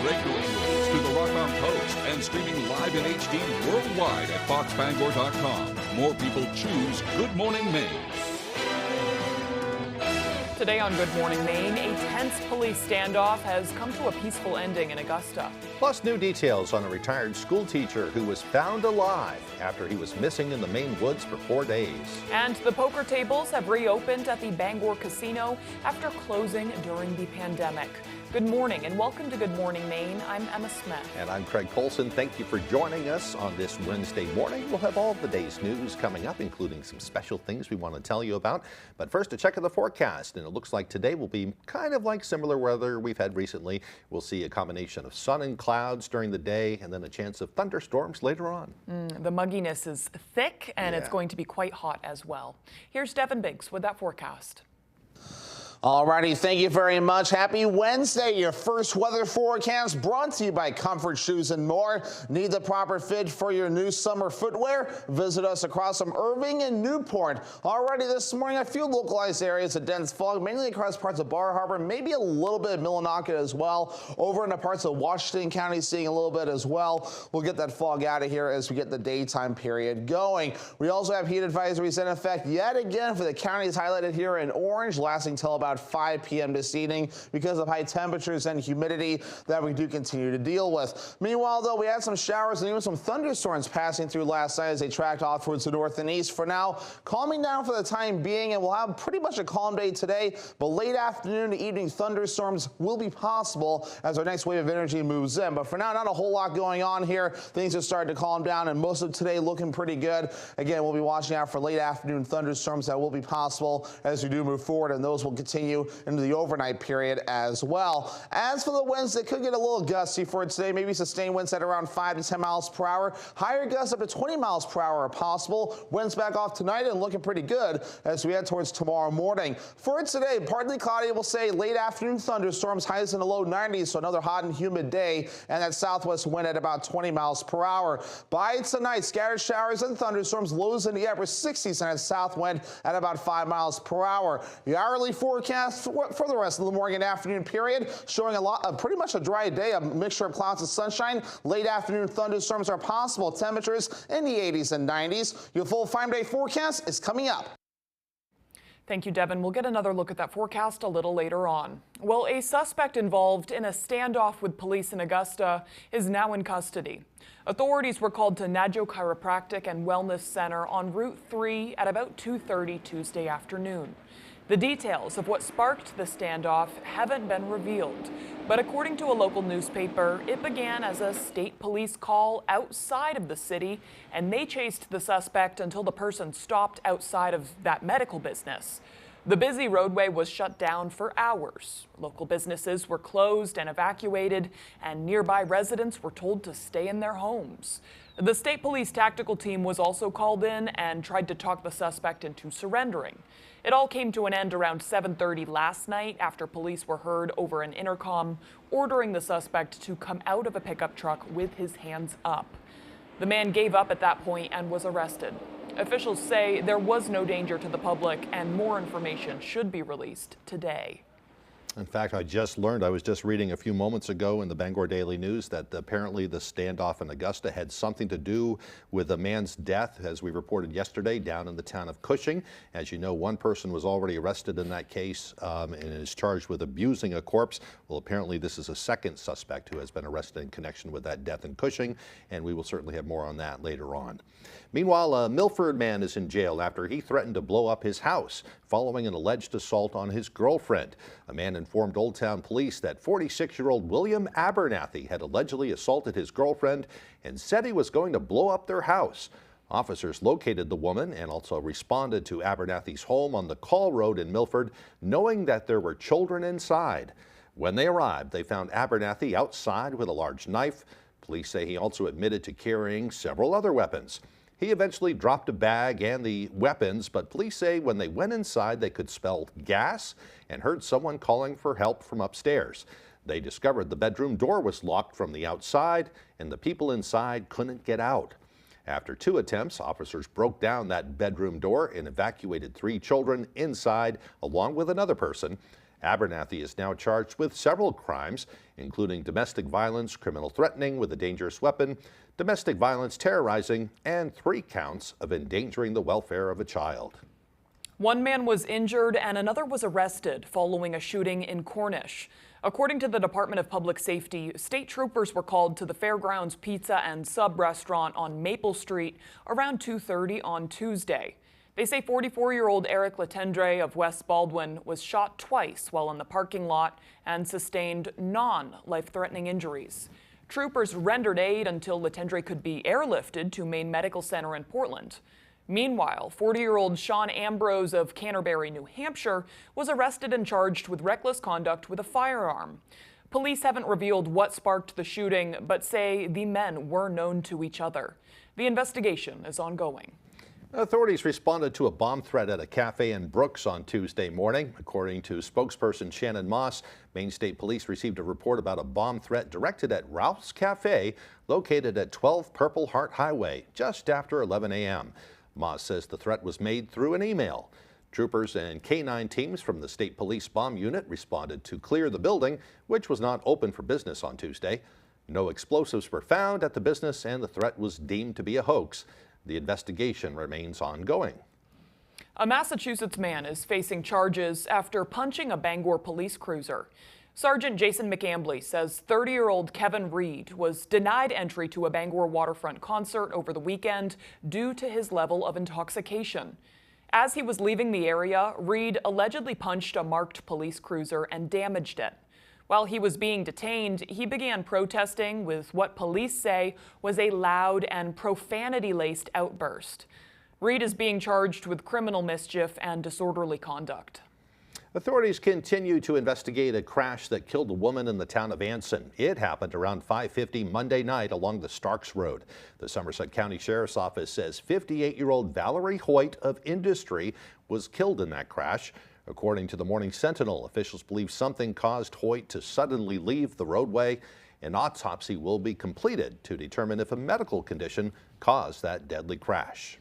breakthrough news to the Rock on Post and streaming live in HD worldwide at foxbangor.com. More people choose Good Morning Maine. Today on Good Morning Maine, a tense police standoff has come to a peaceful ending in Augusta. Plus, new details on a retired school teacher who was found alive after he was missing in the Maine woods for 4 days. And the poker tables have reopened at the Bangor Casino after closing during the pandemic. Good morning and welcome to Good Morning Maine. I'm Emma Smith. And I'm Craig Colson. Thank you for joining us on this Wednesday morning. We'll have all of the day's news coming up, including some special things we want to tell you about. But first, a check of the forecast. And it looks like today will be kind of like similar weather we've had recently. We'll see a combination of sun and clouds during the day and then a chance of thunderstorms later on. The mugginess is thick and it's going to be quite hot as well. Here's Devin Biggs with that forecast. Alrighty, thank you very much. Happy Wednesday. Your first weather forecast brought to you by Comfort Shoes and More. Need the proper fit for your new summer footwear? Visit us across from Irving and Newport. Already this morning, a few localized areas of dense fog, mainly across parts of Bar Harbor, maybe a little bit of Millinocket as well. Over in the parts of Washington County, seeing a little bit as well. We'll get that fog out of here as we get the daytime period going. We also have heat advisories in effect yet again for the counties highlighted here in orange, lasting till about 5 p.m. this evening because of high temperatures and humidity that we do continue to deal with. Meanwhile, though, we had some showers and even some thunderstorms passing through last night as they tracked off towards the north and east. For now, calming down for the time being, and we'll have pretty much a calm day today, but late afternoon to evening thunderstorms will be possible as our next wave of energy moves in. But for now, not a whole lot going on here. Things are starting to calm down, and most of today looking pretty good. Again, we'll be watching out for late afternoon thunderstorms that will be possible as we do move forward, and those will continue into the overnight period as well. As for the winds, it could get a little gusty for today. Maybe sustained winds at around 5 to 10 miles per hour. Higher gusts up to 20 miles per hour are possible. Winds back off tonight and looking pretty good as we head towards tomorrow morning. For today, partly cloudy, we'll say late afternoon thunderstorms, highs in the low 90s, so another hot and humid day, and that southwest wind at about 20 miles per hour. By tonight, scattered showers and thunderstorms, lows in the upper 60s, and a south wind at about 5 miles per hour. The hourly forecast for the rest of the morning and afternoon period, showing pretty much a dry day, a mixture of clouds and sunshine. Late afternoon thunderstorms are possible. Temperatures in the 80s and 90s. Your full 5-day forecast is coming up. Thank you, Devin. We'll get another look at that forecast a little later on. Well, a suspect involved in a standoff with police in Augusta is now in custody. Authorities were called to Nadjo Chiropractic and Wellness Center on Route 3 at about 2:30 Tuesday afternoon. The details of what sparked the standoff haven't been revealed, but according to a local newspaper, it began as a state police call outside of the city, and they chased the suspect until the person stopped outside of that medical business. The busy roadway was shut down for hours. Local businesses were closed and evacuated, and nearby residents were told to stay in their homes. The state police tactical team was also called in and tried to talk the suspect into surrendering. It all came to an end around 7:30 last night after police were heard over an intercom ordering the suspect to come out of a pickup truck with his hands up. The man gave up at that point and was arrested. Officials say there was no danger to the public and more information should be released today. In fact, I just learned, I was just reading a few moments ago in the Bangor Daily News that apparently the standoff in Augusta had something to do with a man's death, as we reported yesterday, down in the town of Cushing. As you know, one person was already arrested in that case and is charged with abusing a corpse. Well, apparently this is a second suspect who has been arrested in connection with that death in Cushing, and we will certainly have more on that later on. Meanwhile, a Milford man is in jail after he threatened to blow up his house following an alleged assault on his girlfriend. A man informed Old Town Police that 46-year-old William Abernathy had allegedly assaulted his girlfriend and said he was going to blow up their house. Officers located the woman and also responded to Abernathy's home on the Call Road in Milford, knowing that there were children inside. When they arrived, they found Abernathy outside with a large knife. Police say he also admitted to carrying several other weapons. He eventually dropped a bag and the weapons, but police say when they went inside, they could smell gas and heard someone calling for help from upstairs. They discovered the bedroom door was locked from the outside and the people inside couldn't get out. After 2 attempts, officers broke down that bedroom door and evacuated 3 children inside along with another person. Abernathy is now charged with several crimes, including domestic violence, criminal threatening with a dangerous weapon, domestic violence, terrorizing, and 3 counts of endangering the welfare of a child. One man was injured and another was arrested following a shooting in Cornish. According to the Department of Public Safety, state troopers were called to the Fairgrounds Pizza and Sub restaurant on Maple Street around 2:30 on Tuesday. They say 44-year-old Eric Letendre of West Baldwin was shot twice while in the parking lot and sustained non-life-threatening injuries. Troopers rendered aid until Letendre could be airlifted to Maine Medical Center in Portland. Meanwhile, 40-year-old Sean Ambrose of Canterbury, New Hampshire, was arrested and charged with reckless conduct with a firearm. Police haven't revealed what sparked the shooting, but say the men were known to each other. The investigation is ongoing. Authorities responded to a bomb threat at a cafe in Brooks on Tuesday morning. According to spokesperson Shannon Moss, Maine State Police received a report about a bomb threat directed at Ralph's Cafe, located at 12 Purple Heart Highway, just after 11 a.m. Moss says the threat was made through an email. Troopers and K-9 teams from the State Police Bomb Unit responded to clear the building, which was not open for business on Tuesday. No explosives were found at the business, and the threat was deemed to be a hoax. The investigation remains ongoing. A Massachusetts man is facing charges after punching a Bangor police cruiser. Sergeant Jason McAmbley says 30-year-old Kevin Reed was denied entry to a Bangor waterfront concert over the weekend due to his level of intoxication. As he was leaving the area, Reed allegedly punched a marked police cruiser and damaged it. While he was being detained, he began protesting with what police say was a loud and profanity-laced outburst. Reed is being charged with criminal mischief and disorderly conduct. Authorities continue to investigate a crash that killed a woman in the town of Anson. It happened around 5:50 Monday night along the Starks Road. The Somerset County Sheriff's Office says 58-year-old Valerie Hoyt of Industry was killed in that crash. According to the Morning Sentinel, officials believe something caused Hoyt to suddenly leave the roadway. An autopsy will be completed to determine if a medical condition caused that deadly crash.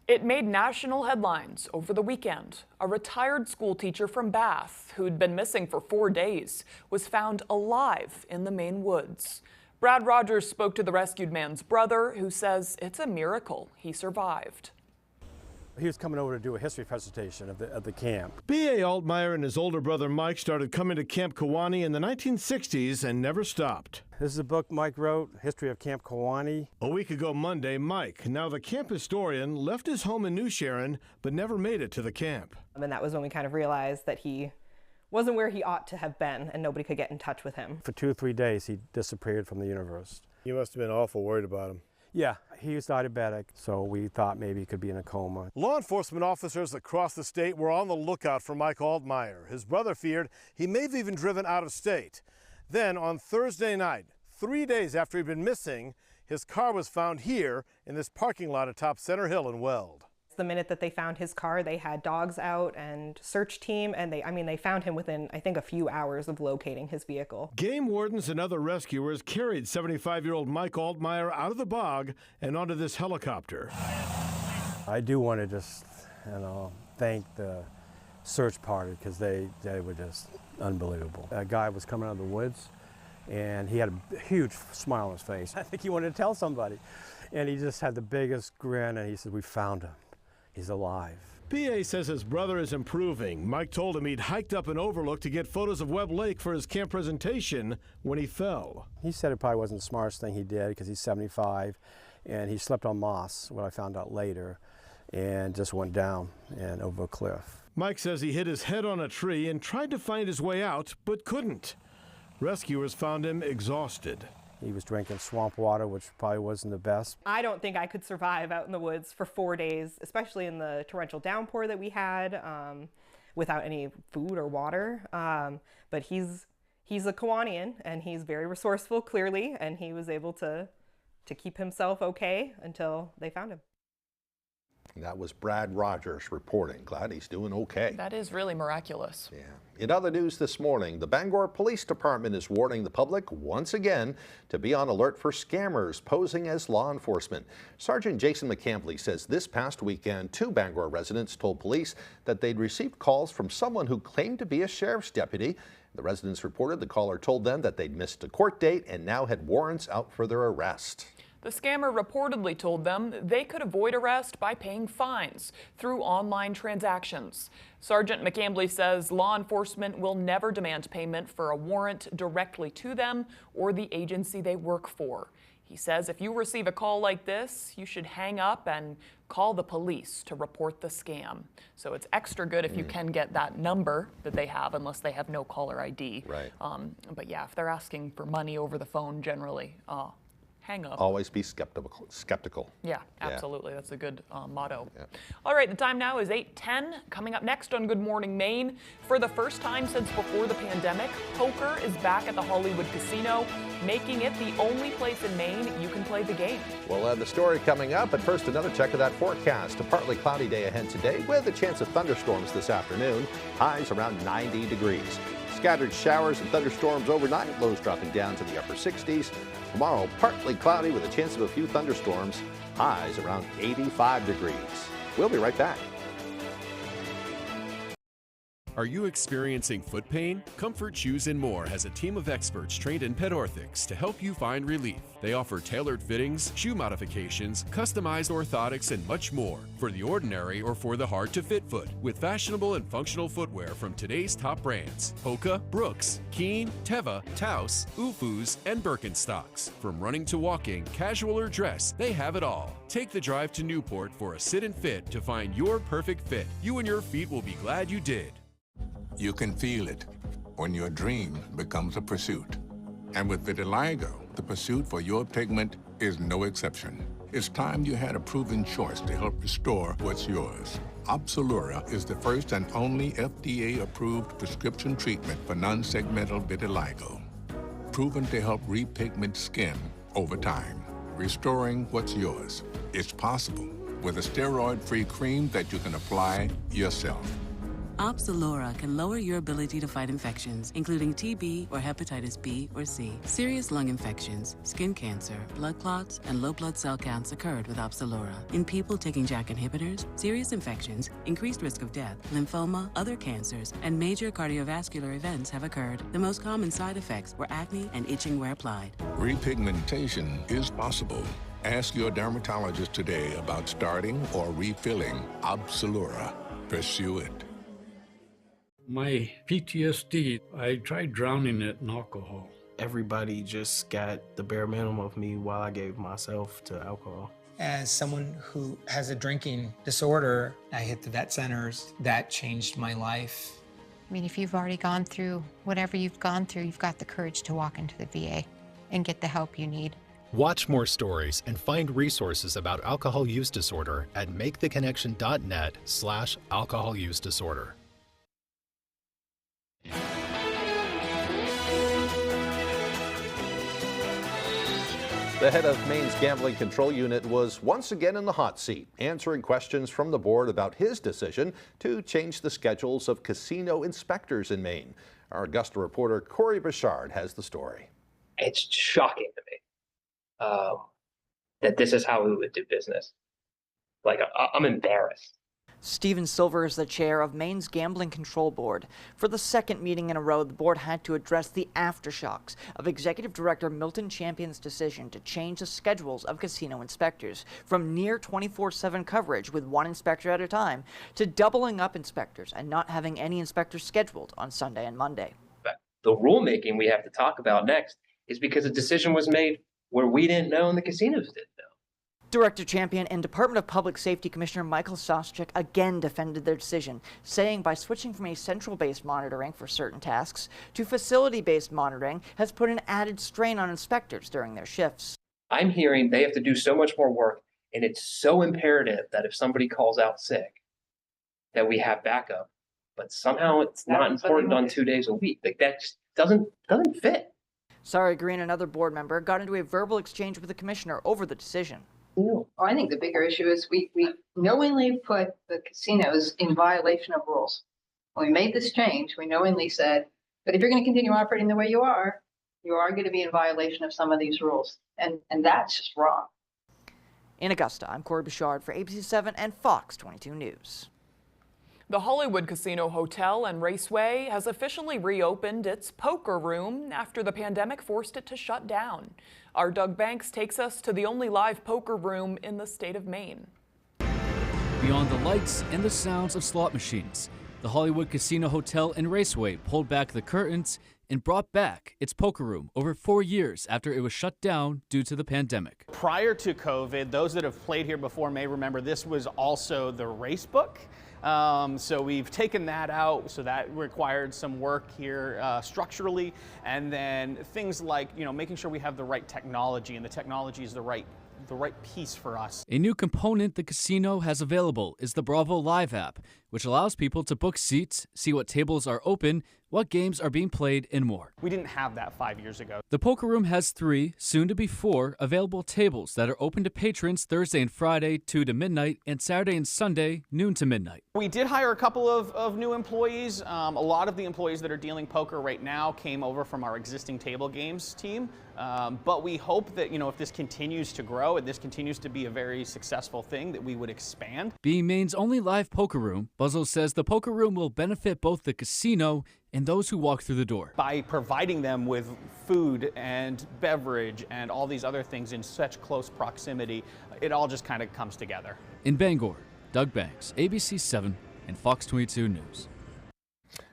It made national headlines over the weekend. A retired school teacher from Bath, who'd been missing for 4 days, was found alive in the Maine woods. Brad Rogers spoke to the rescued man's brother, who says it's a miracle he survived. He was coming over to do a history presentation of the camp. B.A. Altmeyer and his older brother Mike started coming to Camp Kewanee in the 1960s and never stopped. This is a book Mike wrote, History of Camp Kewanee. A week ago Monday, Mike, now the camp historian, left his home in New Sharon but never made it to the camp. And that was when we kind of realized that he wasn't where he ought to have been and nobody could get in touch with him. For 2 or 3 days, he disappeared from the universe. You must have been awful worried about him. Yeah, he was diabetic, so we thought maybe he could be in a coma. Law enforcement officers across the state were on the lookout for Mike Altmeyer. His brother feared he may have even driven out of state. Then on Thursday night, 3 days after he'd been missing, his car was found here in this parking lot atop Center Hill in Weld. The minute that they found his car, they had dogs out and search team, and they found him within, I think, a few hours of locating his vehicle. Game wardens and other rescuers carried 75-year-old Mike Altmeyer out of the bog and onto this helicopter. I do want to just, thank the search party because they were just unbelievable. A guy was coming out of the woods, and he had a huge smile on his face. I think he wanted to tell somebody, and he just had the biggest grin, and he said, "We found him. He's alive." B.A. says his brother is improving. Mike told him he'd hiked up an overlook to get photos of Webb Lake for his camp presentation when he fell. He said it probably wasn't the smartest thing he did because he's 75, and he slept on moss, what I found out later, and just went down and over a cliff. Mike says he hit his head on a tree and tried to find his way out, but couldn't. Rescuers found him exhausted. He was drinking swamp water, which probably wasn't the best. I don't think I could survive out in the woods for 4 days, especially in the torrential downpour that we had, without any food or water. But he's a Kewaneean, and he's very resourceful, clearly, and he was able to keep himself okay until they found him. That was Brad Rogers reporting. Glad he's doing okay. That is really miraculous. Yeah. In other news this morning, the Bangor Police Department is warning the public once again to be on alert for scammers posing as law enforcement. Sergeant Jason McCambley says this past weekend, 2 Bangor residents told police that they'd received calls from someone who claimed to be a sheriff's deputy. The residents reported the caller told them that they'd missed a court date and now had warrants out for their arrest. The scammer reportedly told them they could avoid arrest by paying fines through online transactions. Sergeant McCambley says law enforcement will never demand payment for a warrant directly to them or the agency they work for. He says if you receive a call like this, you should hang up and call the police to report the scam. So it's extra good if you can get that number that they have, unless they have no caller ID. Right. But yeah, if they're asking for money over the phone, generally, hang up. Always be skeptical. Yeah, absolutely. That's a good motto. Yeah. All right, the time now is 8:10. Coming up next on Good Morning Maine, for the first time since before the pandemic, poker is back at the Hollywood Casino, making it the only place in Maine you can play the game. We'll have the story coming up, but first another check of that forecast. A partly cloudy day ahead today with a chance of thunderstorms this afternoon. Highs around 90 degrees. Scattered showers and thunderstorms overnight, lows dropping down to the upper 60s. Tomorrow, partly cloudy with a chance of a few thunderstorms, highs around 85 degrees. We'll be right back. Are you experiencing foot pain? Comfort Shoes & More has a team of experts trained in pet orthics to help you find relief. They offer tailored fittings, shoe modifications, customized orthotics, and much more for the ordinary or for the hard-to-fit foot, with fashionable and functional footwear from today's top brands: Hoka, Brooks, Keen, Teva, Taos, Ufus, and Birkenstocks. From running to walking, casual or dress, they have it all. Take the drive to Newport for a sit and fit to find your perfect fit. You and your feet will be glad you did. You can feel it when your dream becomes a pursuit. And with vitiligo, the pursuit for your pigment is no exception. It's time you had a proven choice to help restore what's yours. Opzelura is the first and only FDA-approved prescription treatment for non-segmental vitiligo, proven to help repigment skin over time, restoring what's yours. It's possible with a steroid-free cream that you can apply yourself. Opzelura can lower your ability to fight infections, including TB or hepatitis B or C. Serious lung infections, skin cancer, blood clots, and low blood cell counts occurred with Opzelura. In people taking JAK inhibitors, serious infections, increased risk of death, lymphoma, other cancers, and major cardiovascular events have occurred. The most common side effects were acne and itching where applied. Repigmentation is possible. Ask your dermatologist today about starting or refilling Opzelura. Pursue it. My PTSD, I tried drowning it in alcohol. Everybody just got the bare minimum of me while I gave myself to alcohol. As someone who has a drinking disorder, I hit the vet centers. That changed my life. I mean, if you've already gone through whatever you've gone through, you've got the courage to walk into the VA and get the help you need. Watch more stories and find resources about alcohol use disorder at maketheconnection.net/alcohol use disorder. The head of Maine's Gambling Control Unit was once again in the hot seat, answering questions from the board about his decision to change the schedules of casino inspectors in Maine. Our Augusta reporter Corey Bouchard has the story. It's shocking to me that this is how we would do business. Like, I'm embarrassed. Stephen Silver is the chair of Maine's Gambling Control Board. For the second meeting in a row, the board had to address the aftershocks of Executive Director Milton Champion's decision to change the schedules of casino inspectors from near 24/7 coverage with one inspector at a time to doubling up inspectors and not having any inspectors scheduled on Sunday and Monday. But the rulemaking we have to talk about next is because a decision was made where we didn't know and the casinos didn't know. Director Champion and Department of Public Safety Commissioner Michael Soschek again defended their decision, saying by switching from a central-based monitoring for certain tasks to facility-based monitoring has put an added strain on inspectors during their shifts. I'm hearing they have to do so much more work, and it's so imperative that if somebody calls out sick, that we have backup. But somehow it's not important on 2 days a week. Like, that just doesn't fit. Sari Green, another board member, got into a verbal exchange with the commissioner over the decision. Well, I think the bigger issue is we knowingly put the casinos in violation of rules. When we made this change, we knowingly said, but if you're going to continue operating the way you are going to be in violation of some of these rules. And that's just wrong. In Augusta, I'm Corey Bouchard for ABC 7 and Fox 22 News. The Hollywood Casino Hotel and Raceway has officially reopened its poker room after the pandemic forced it to shut down. Our Doug Banks takes us to the only live poker room in the state of Maine. Beyond the lights and the sounds of slot machines, the Hollywood Casino Hotel and Raceway pulled back the curtains and brought back its poker room over 4 years after it was shut down due to the pandemic. Prior to COVID, those that have played here before may remember this was also the race book. So we've taken that out, so that required some work here structurally, and then things like, making sure we have the right technology, and the technology is the right piece for us. A new component the casino has available is the Bravo Live app, which allows people to book seats, see what tables are open, what games are being played, and more. We didn't have that 5 years ago. The poker room has 3, soon to be 4, available tables that are open to patrons Thursday and Friday, 2 to midnight, and Saturday and Sunday, noon to midnight. We did hire a couple of new employees. A lot of the employees that are dealing poker right now came over from our existing table games team. But we hope that, if this continues to grow and this continues to be a very successful thing, that we would expand. Being Maine's only live poker room, Buzzle says the poker room will benefit both the casino and those who walk through the door. By providing them with food and beverage and all these other things in such close proximity, it all just kind of comes together. In Bangor, Doug Banks, ABC 7 and Fox 22 News.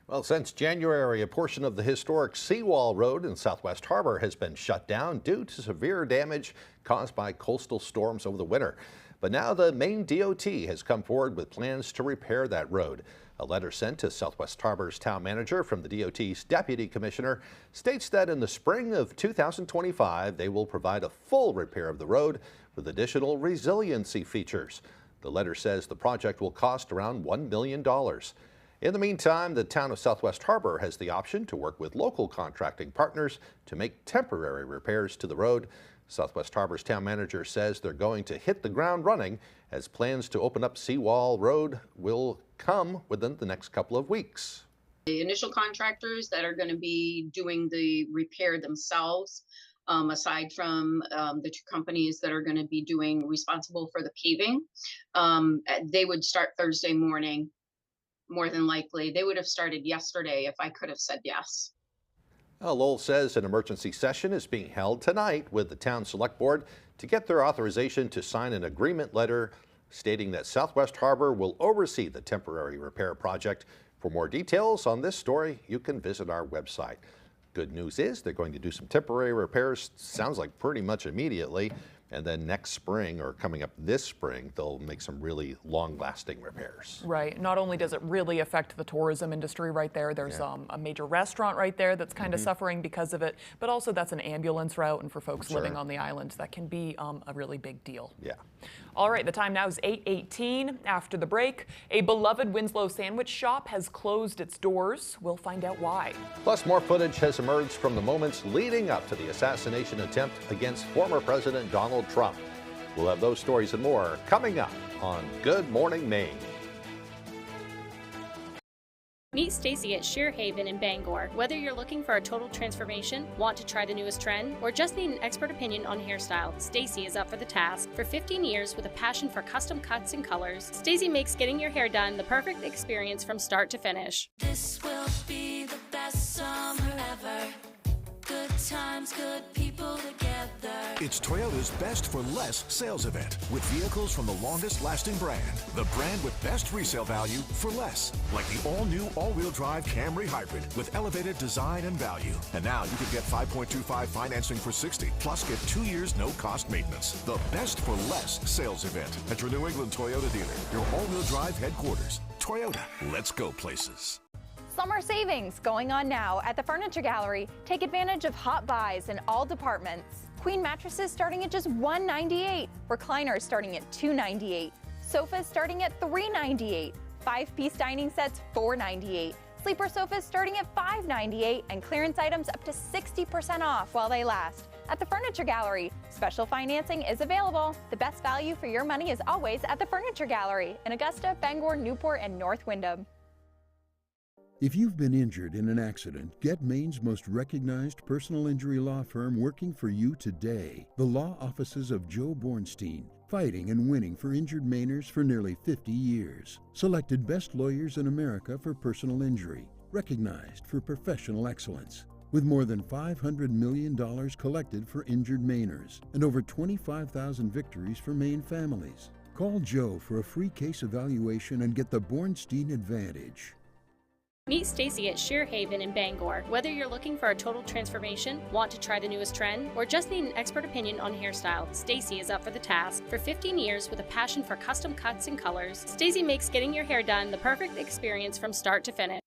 Well, since January, a portion of the historic Seawall Road in Southwest Harbor has been shut down due to severe damage caused by coastal storms over the winter. But now the Maine DOT has come forward with plans to repair that road. A letter sent to Southwest Harbor's town manager from the DOT's deputy commissioner states that in the spring of 2025, they will provide a full repair of the road with additional resiliency features. The letter says the project will cost around $1 million. In the meantime, the town of Southwest Harbor has the option to work with local contracting partners to make temporary repairs to the road. Southwest Harbor's town manager says they're going to hit the ground running as plans to open up Seawall Road will come within the next couple of weeks. The initial contractors that are going to be doing the repair themselves, aside from the 2 companies that are going to be responsible for the paving, they would start Thursday morning. More than likely, they would have started yesterday if I could have said yes. Lowell says an emergency session is being held tonight with the town select board to get their authorization to sign an agreement letter stating that Southwest Harbor will oversee the temporary repair project. For more details on this story, you can visit our website. Good news is they're going to do some temporary repairs, sounds like pretty much immediately. And then next spring, or coming up this spring, they'll make some really long-lasting repairs. Right. Not only does it really affect the tourism industry right there, there's a major restaurant right there that's kind of suffering because of it, but also that's an ambulance route, and for folks living on the island, that can be a really big deal. Yeah. All right, the time now is 8:18. After the break, a beloved Winslow sandwich shop has closed its doors. We'll find out why. Plus, more footage has emerged from the moments leading up to the assassination attempt against former President Donald Trump. We'll have those stories and more coming up on Good Morning Maine. Meet Stacy at Sheer Haven in Bangor. Whether you're looking for a total transformation, want to try the newest trend, or just need an expert opinion on hairstyle, Stacy is up for the task. For 15 years with a passion for custom cuts and colors, Stacy makes getting your hair done the perfect experience from start to finish. This will be the best summer ever. Good times, good people together. It's Toyota's Best for Less sales event with vehicles from the longest lasting brand. The brand with best resale value for less. Like the all-new all-wheel drive Camry Hybrid with elevated design and value. And now you can get 5.25 financing for $60, plus get 2 years no-cost maintenance. The Best for Less sales event at your New England Toyota dealer. Your all-wheel drive headquarters. Toyota, let's go places. Summer savings going on now at the Furniture Gallery. Take advantage of hot buys in all departments. Queen mattresses starting at just $198. Recliners starting at $298. Sofas starting at $398. 5-piece dining sets $498. Sleeper sofas starting at $598, and clearance items up to 60% off while they last. at the Furniture Gallery. Special financing is available. The best value for your money is always at the Furniture Gallery in Augusta, Bangor, Newport, and North Windham. If you've been injured in an accident, get Maine's most recognized personal injury law firm working for you today. The law offices of Joe Bornstein, fighting and winning for injured Mainers for nearly 50 years. Selected best lawyers in America for personal injury, recognized for professional excellence. With more than $500 million collected for injured Mainers and over 25,000 victories for Maine families. Call Joe for a free case evaluation and get the Bornstein Advantage. Meet Stacy at Sheer Haven in Bangor. Whether you're looking for a total transformation, want to try the newest trend, or just need an expert opinion on hairstyle, Stacy is up for the task. For 15 years with a passion for custom cuts and colors, Stacy makes getting your hair done the perfect experience from start to finish.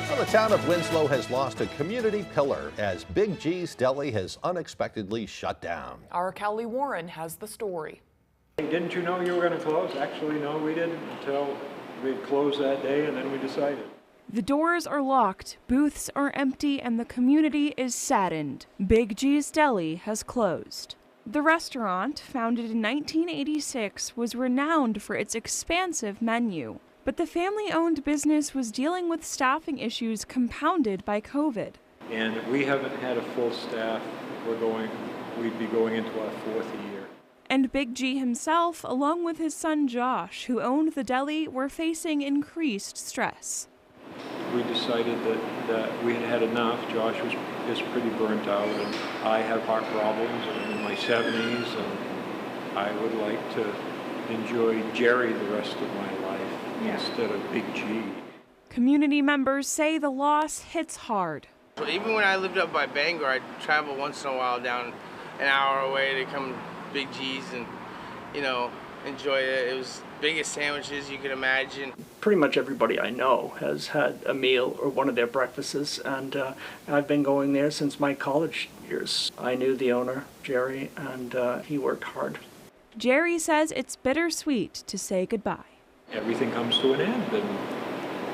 Well, the town of Winslow has lost a community pillar as Big G's Deli has unexpectedly shut down. Our Callie Warren has the story. Didn't you know you were going to close? Actually, no, we didn't until we closed that day, and then we decided. The doors are locked, booths are empty, and the community is saddened. Big G's Deli has closed. The restaurant, founded in 1986, was renowned for its expansive menu. But the family-owned business was dealing with staffing issues compounded by COVID. And we haven't had a full staff. We'd be going into our 4th year. And Big G himself, along with his son Josh, who owned the deli, were facing increased stress. We decided that we had had enough. Josh is pretty burnt out, and I have heart problems, and I'm in my 70s, and I would like to enjoy Jerry the rest of my life instead of Big G. Community members say the loss hits hard. So even when I lived up by Bangor, I'd travel once in a while down an hour away to come to Big G's and, enjoy it. It was the biggest sandwiches you could imagine. Pretty much everybody I know has had a meal or one of their breakfasts, and I've been going there since my college years. I knew the owner, Jerry, and he worked hard. Jerry says it's bittersweet to say goodbye. Everything comes to an end, and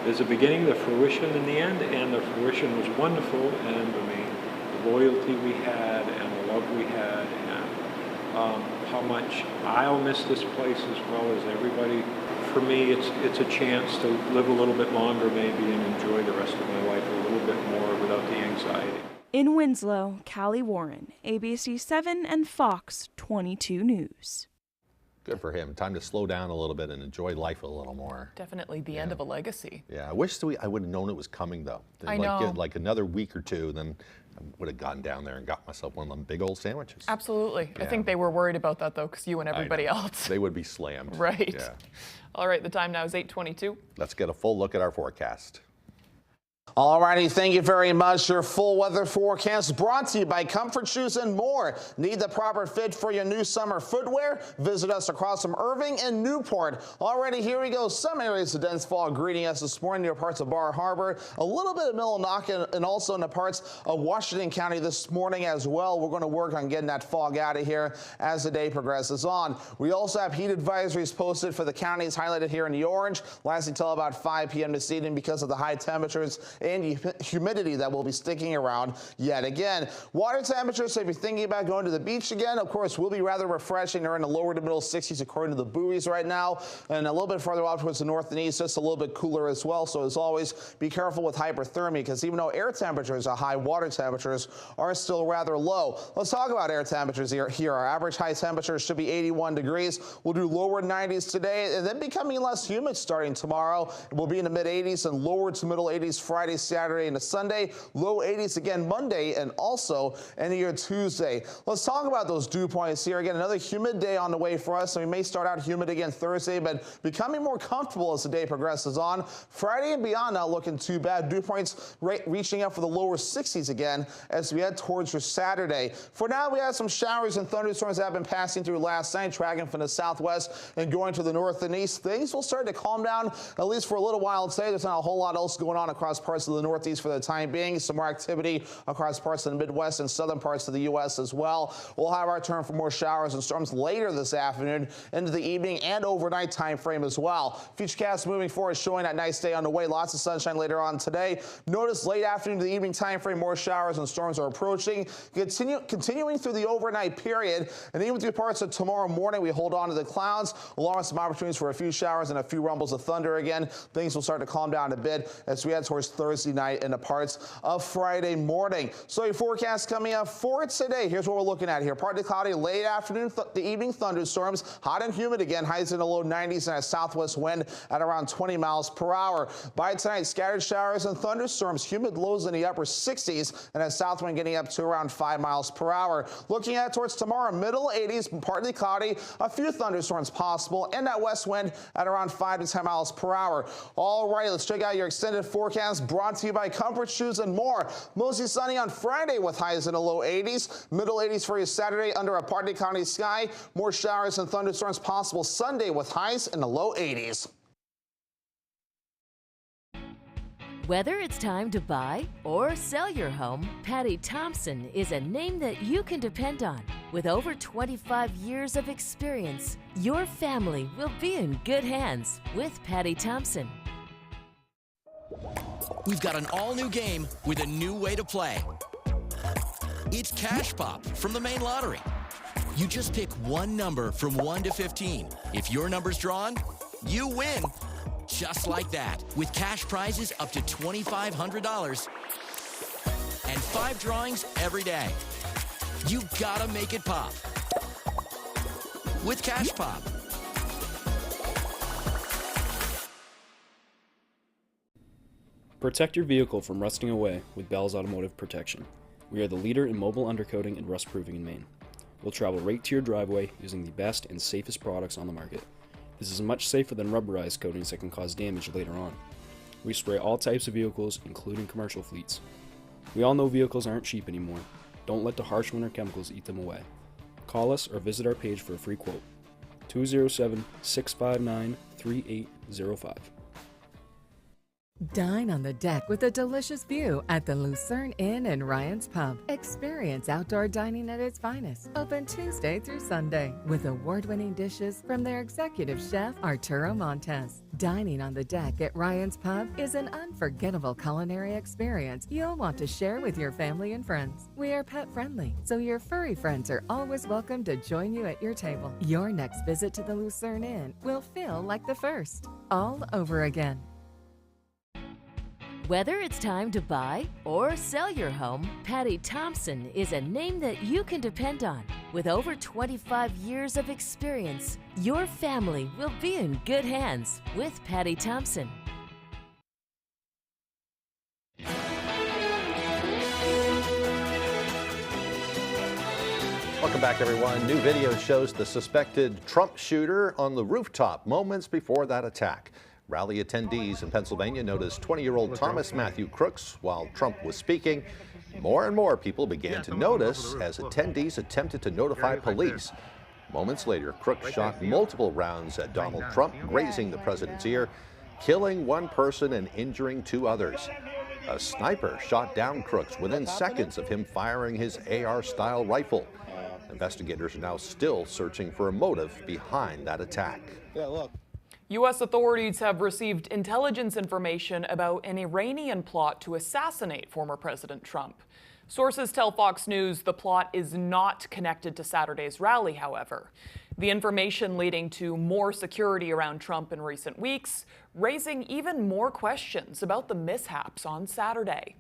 there's a beginning, the fruition in the end, and the fruition was wonderful, and the loyalty we had and the love we had, and how much I'll miss this place as well as everybody. For me, it's a chance to live a little bit longer maybe and enjoy the rest of my life a little bit more without the anxiety. In Winslow, Callie Warren, ABC 7 and Fox 22 News. Good for him. Time to slow down a little bit and enjoy life a little more. Definitely the end of a legacy. Yeah, I wish I would have known it was coming though. I know. Like another week or two, then I would have gone down there and got myself one of them big old sandwiches. Absolutely. Yeah. I think they were worried about that though, because you and everybody else. They would be slammed. Right. Yeah. All right, the time now is 8:22. Let's get a full look at our forecast. Alrighty, thank you very much. Your full weather forecast brought to you by Comfort Shoes and More. Need the proper fit for your new summer footwear? Visit us across from Irving and Newport. Alrighty, here we go. Some areas of dense fog greeting us this morning near parts of Bar Harbor, a little bit of Millinock, and also in the parts of Washington County this morning as well. We're going to work on getting that fog out of here as the day progresses on. We also have heat advisories posted for the counties highlighted here in the orange, lasting until about 5 p.m. this evening because of the high temperatures and humidity that will be sticking around yet again. Water temperatures, so if you're thinking about going to the beach again, of course, will be rather refreshing. They're in the lower to middle 60s according to the buoys right now, and a little bit farther out towards the north and east, just a little bit cooler as well. So as always, be careful with hyperthermia, because even though air temperatures are high, water temperatures are still rather low. Let's talk about air temperatures here. Our average high temperature should be 81 degrees. We'll do lower 90s today, and then becoming less humid starting tomorrow. We'll be in the mid 80s and lower to middle 80s Friday, Saturday, into Sunday, low 80s again Monday, and also into your Tuesday. Let's talk about those dew points here. Again, another humid day on the way for us, and we may start out humid again Thursday, but becoming more comfortable as the day progresses on. Friday and beyond not looking too bad. Dew points reaching up for the lower 60s again as we head towards your Saturday. For now, we have some showers and thunderstorms that have been passing through last night, tracking from the southwest and going to the north and east. Things will start to calm down, at least for a little while today. There's not a whole lot else going on across parts parts of the Northeast for the time being. Some more activity across parts of the Midwest and southern parts of the U.S. as well. We'll have our turn for more showers and storms later this afternoon into the evening and overnight time frame as well. Futurecast moving forward showing that nice day on the way. Lots of sunshine later on today. Notice late afternoon to the evening time frame, more showers and storms are approaching. Continuing through the overnight period, and even through parts of tomorrow morning, we hold on to the clouds, along with some opportunities for a few showers and a few rumbles of thunder again. Things will start to calm down a bit as we head towards Thursday night and the parts of Friday morning. So your forecast coming up for today. Here's what we're looking at here. Partly cloudy late afternoon, the evening thunderstorms, hot and humid again, highs in the low 90s and a southwest wind at around 20 miles per hour. By tonight, scattered showers and thunderstorms, humid lows in the upper 60s and a south wind getting up to around 5 miles per hour. Looking at towards tomorrow, middle 80s, partly cloudy, a few thunderstorms possible, and that west wind at around 5 to 10 miles per hour. All right, let's check out your extended forecast brought to you by Comfort Shoes and More. Mostly sunny on Friday with highs in the low 80s, middle 80s for you Saturday under a partly cloudy sky. More showers and thunderstorms possible Sunday with highs in the low 80s. Whether it's time to buy or sell your home, Patty Thompson is a name that you can depend on. With over 25 years of experience, your family will be in good hands with Patty Thompson. We've got an all-new game with a new way to play. It's Cash Pop from the main lottery. You just pick one number from 1 to 15. If your number's drawn, you win. Just like that, with cash prizes up to $2,500 and 5 drawings every day. You gotta make it pop with Cash Pop. Protect your vehicle from rusting away with Bell's Automotive Protection. We are the leader in mobile undercoating and rust proofing in Maine. We'll travel right to your driveway using the best and safest products on the market. This is much safer than rubberized coatings that can cause damage later on. We spray all types of vehicles, including commercial fleets. We all know vehicles aren't cheap anymore. Don't let the harsh winter chemicals eat them away. Call us or visit our page for a free quote. 207-659-3805. Dine on the deck with a delicious view at the Lucerne Inn and Ryan's Pub. Experience outdoor dining at its finest. Open Tuesday through Sunday with award-winning dishes from their executive chef, Arturo Montes. Dining on the deck at Ryan's Pub is an unforgettable culinary experience you'll want to share with your family and friends. We are pet-friendly, so your furry friends are always welcome to join you at your table. Your next visit to the Lucerne Inn will feel like the first, all over again. Whether it's time to buy or sell your home, Patty Thompson is a name that you can depend on. With over 25 years of experience, your family will be in good hands with Patty Thompson. Welcome back, everyone. New video shows the suspected Trump shooter on the rooftop moments before that attack. Rally attendees in Pennsylvania noticed 20-year-old Thomas Matthew Crooks while Trump was speaking. More and more people began to notice as attendees attempted to notify police. Moments later, Crooks shot multiple rounds at Donald Trump, grazing the president's ear, killing one person and injuring 2 others. A sniper shot down Crooks within seconds of him firing his AR-style rifle. Investigators are now still searching for a motive behind that attack. U.S. authorities have received intelligence information about an Iranian plot to assassinate former President Trump. Sources tell Fox News the plot is not connected to Saturday's rally, however. The information leading to more security around Trump in recent weeks, raising even more questions about the mishaps on Saturday.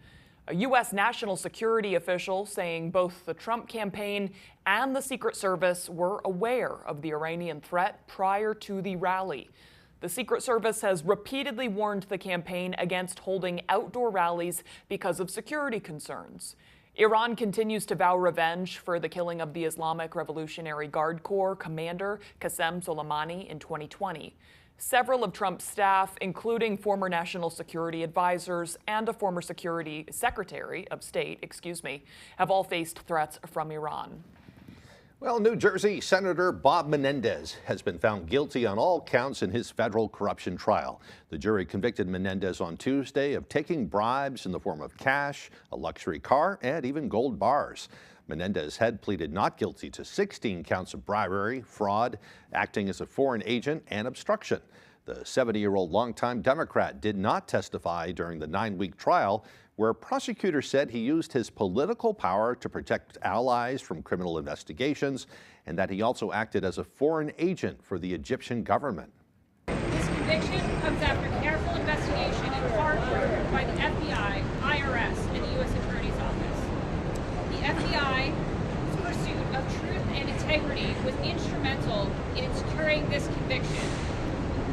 A U.S. national security official saying both the Trump campaign and the Secret Service were aware of the Iranian threat prior to the rally. The Secret Service has repeatedly warned the campaign against holding outdoor rallies because of security concerns. Iran continues to vow revenge for the killing of the Islamic Revolutionary Guard Corps commander Qasem Soleimani in 2020. Several of Trump's staff, including former national security advisors and a former Secretary of State, have all faced threats from Iran. Well, New Jersey Senator Bob Menendez has been found guilty on all counts in his federal corruption trial. The jury convicted Menendez on Tuesday of taking bribes in the form of cash, a luxury car, and even gold bars. Menendez had pleaded not guilty to 16 counts of bribery, fraud, acting as a foreign agent, and obstruction. The 70-year-old longtime Democrat did not testify during the 9-week trial, where prosecutors said he used his political power to protect allies from criminal investigations, and that he also acted as a foreign agent for the Egyptian government. This conviction comes after careful investigation and hard work by the FBI, IRS, and the U.S. Attorney's Office. The FBI's pursuit of truth and integrity was instrumental in securing this conviction.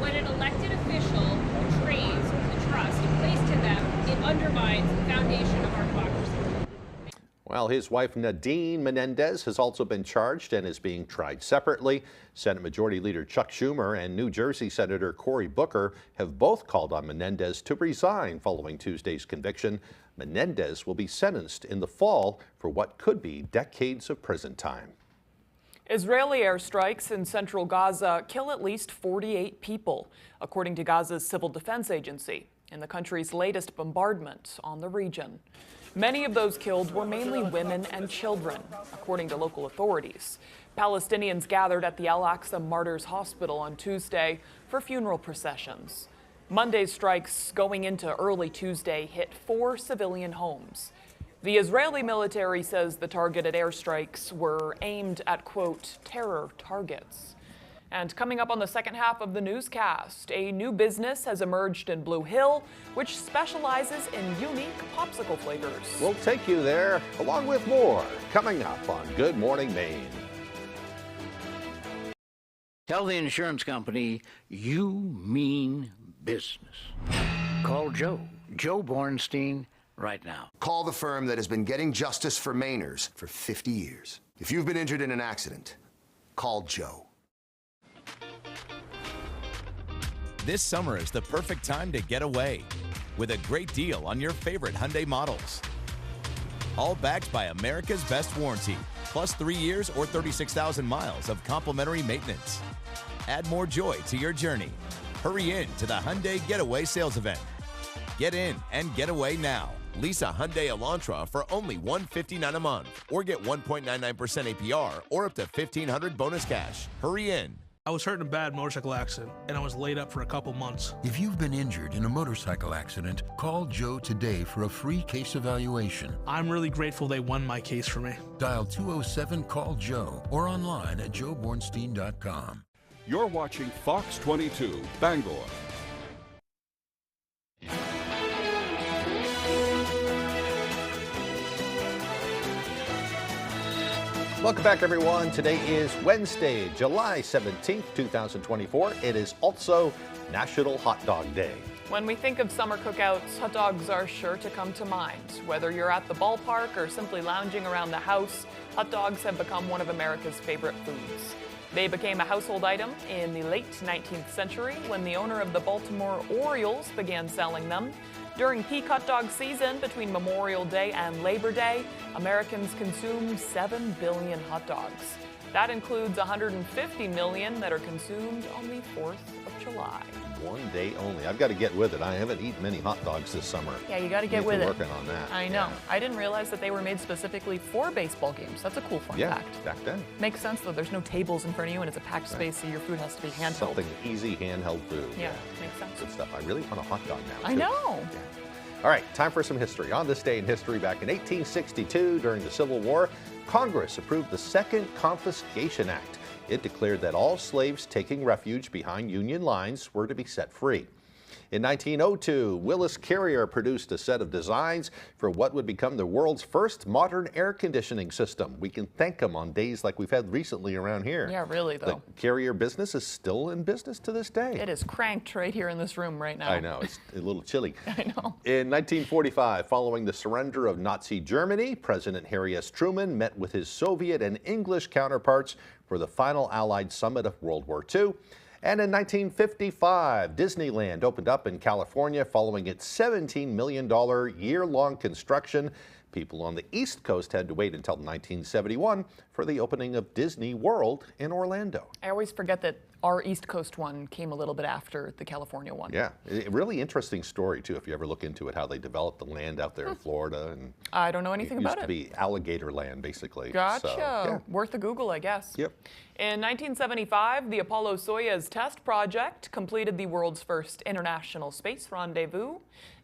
When an elected official betrays the trust placed in them, it undermines the foundation of our democracy. Well, his wife Nadine Menendez has also been charged and is being tried separately. Senate Majority Leader Chuck Schumer and New Jersey Senator Cory Booker have both called on Menendez to resign following Tuesday's conviction. Menendez will be sentenced in the fall for what could be decades of prison time. Israeli airstrikes in central Gaza kill at least 48 people, according to Gaza's civil defense agency, in the country's latest bombardment on the region. Many of those killed were mainly women and children, according to local authorities. Palestinians gathered at the Al-Aqsa Martyrs Hospital on Tuesday for funeral processions. Monday's strikes going into early Tuesday hit 4 civilian homes. The Israeli military says the targeted airstrikes were aimed at, quote, terror targets. And coming up on the second half of the newscast, a new business has emerged in Blue Hill, which specializes in unique popsicle flavors. We'll take you there, along with more, coming up on Good Morning Maine. Tell the insurance company you mean business. Call Joe Bornstein, right now. Call the firm that has been getting justice for Mainers for 50 years. If you've been injured in an accident, call Joe. This summer is the perfect time to get away with a great deal on your favorite Hyundai models. All backed by America's best warranty, plus 3 years or 36,000 miles of complimentary maintenance. Add more joy to your journey. Hurry in to the Hyundai Getaway Sales Event. Get in and get away now. Lease a Hyundai Elantra for only $159 a month, or get 1.99% APR or up to $1,500 bonus cash. Hurry in. I was hurt in a bad motorcycle accident, and I was laid up for a couple months. If you've been injured in a motorcycle accident, call Joe today for a free case evaluation. I'm really grateful they won my case for me. Dial 207-CALL-JOE or online at joebornstein.com. You're watching Fox 22, Bangor. Welcome back, everyone. Today is Wednesday, July 17th, 2024. It is also National Hot Dog Day. When we think of summer cookouts, hot dogs are sure to come to mind. Whether you're at the ballpark or simply lounging around the house, hot dogs have become one of America's favorite foods. They became a household item in the late 19th century when the owner of the Baltimore Orioles began selling them. During peak hot dog season between Memorial Day and Labor Day, Americans consume 7 billion hot dogs. That includes 150 million that are consumed on the 4th of July. One day only. I've got to get with it. I haven't eaten many hot dogs this summer. Yeah, you got to get with it. Working on that. I know. Yeah. I didn't realize that they were made specifically for baseball games. That's a cool fun fact. Back then. Makes sense though. There's no tables in front of you and it's a packed space, so your food has to be handheld. Something easy, handheld food. Yeah, makes sense. Good stuff. I really want a hot dog now. I know. Yeah. All right, time for some history. On this day in history, back in 1862, during the Civil War, Congress approved the Second Confiscation Act. It declared that all slaves taking refuge behind Union lines were to be set free. In 1902, Willis Carrier produced a set of designs for what would become the world's first modern air conditioning system. We can thank them on days like we've had recently around here. Yeah, really, though. The Carrier business is still in business to this day. It is cranked right here in this room right now. I know, it's a little chilly. I know. In 1945, following the surrender of Nazi Germany, President Harry S. Truman met with his Soviet and English counterparts for the final Allied summit of World War II. And in 1955, Disneyland opened up in California following its $17 million year-long construction. People on the East Coast had to wait until 1971 for the opening of Disney World in Orlando. I always forget that our East Coast one came a little bit after the California one. Yeah, a really interesting story too, if you ever look into it, how they developed the land out there in Florida. And I don't know anything about it. It used to be alligator land, basically. Gotcha. So, yeah. Worth a Google, I guess. Yep. In 1975, the Apollo-Soyuz test project completed the world's first international space rendezvous.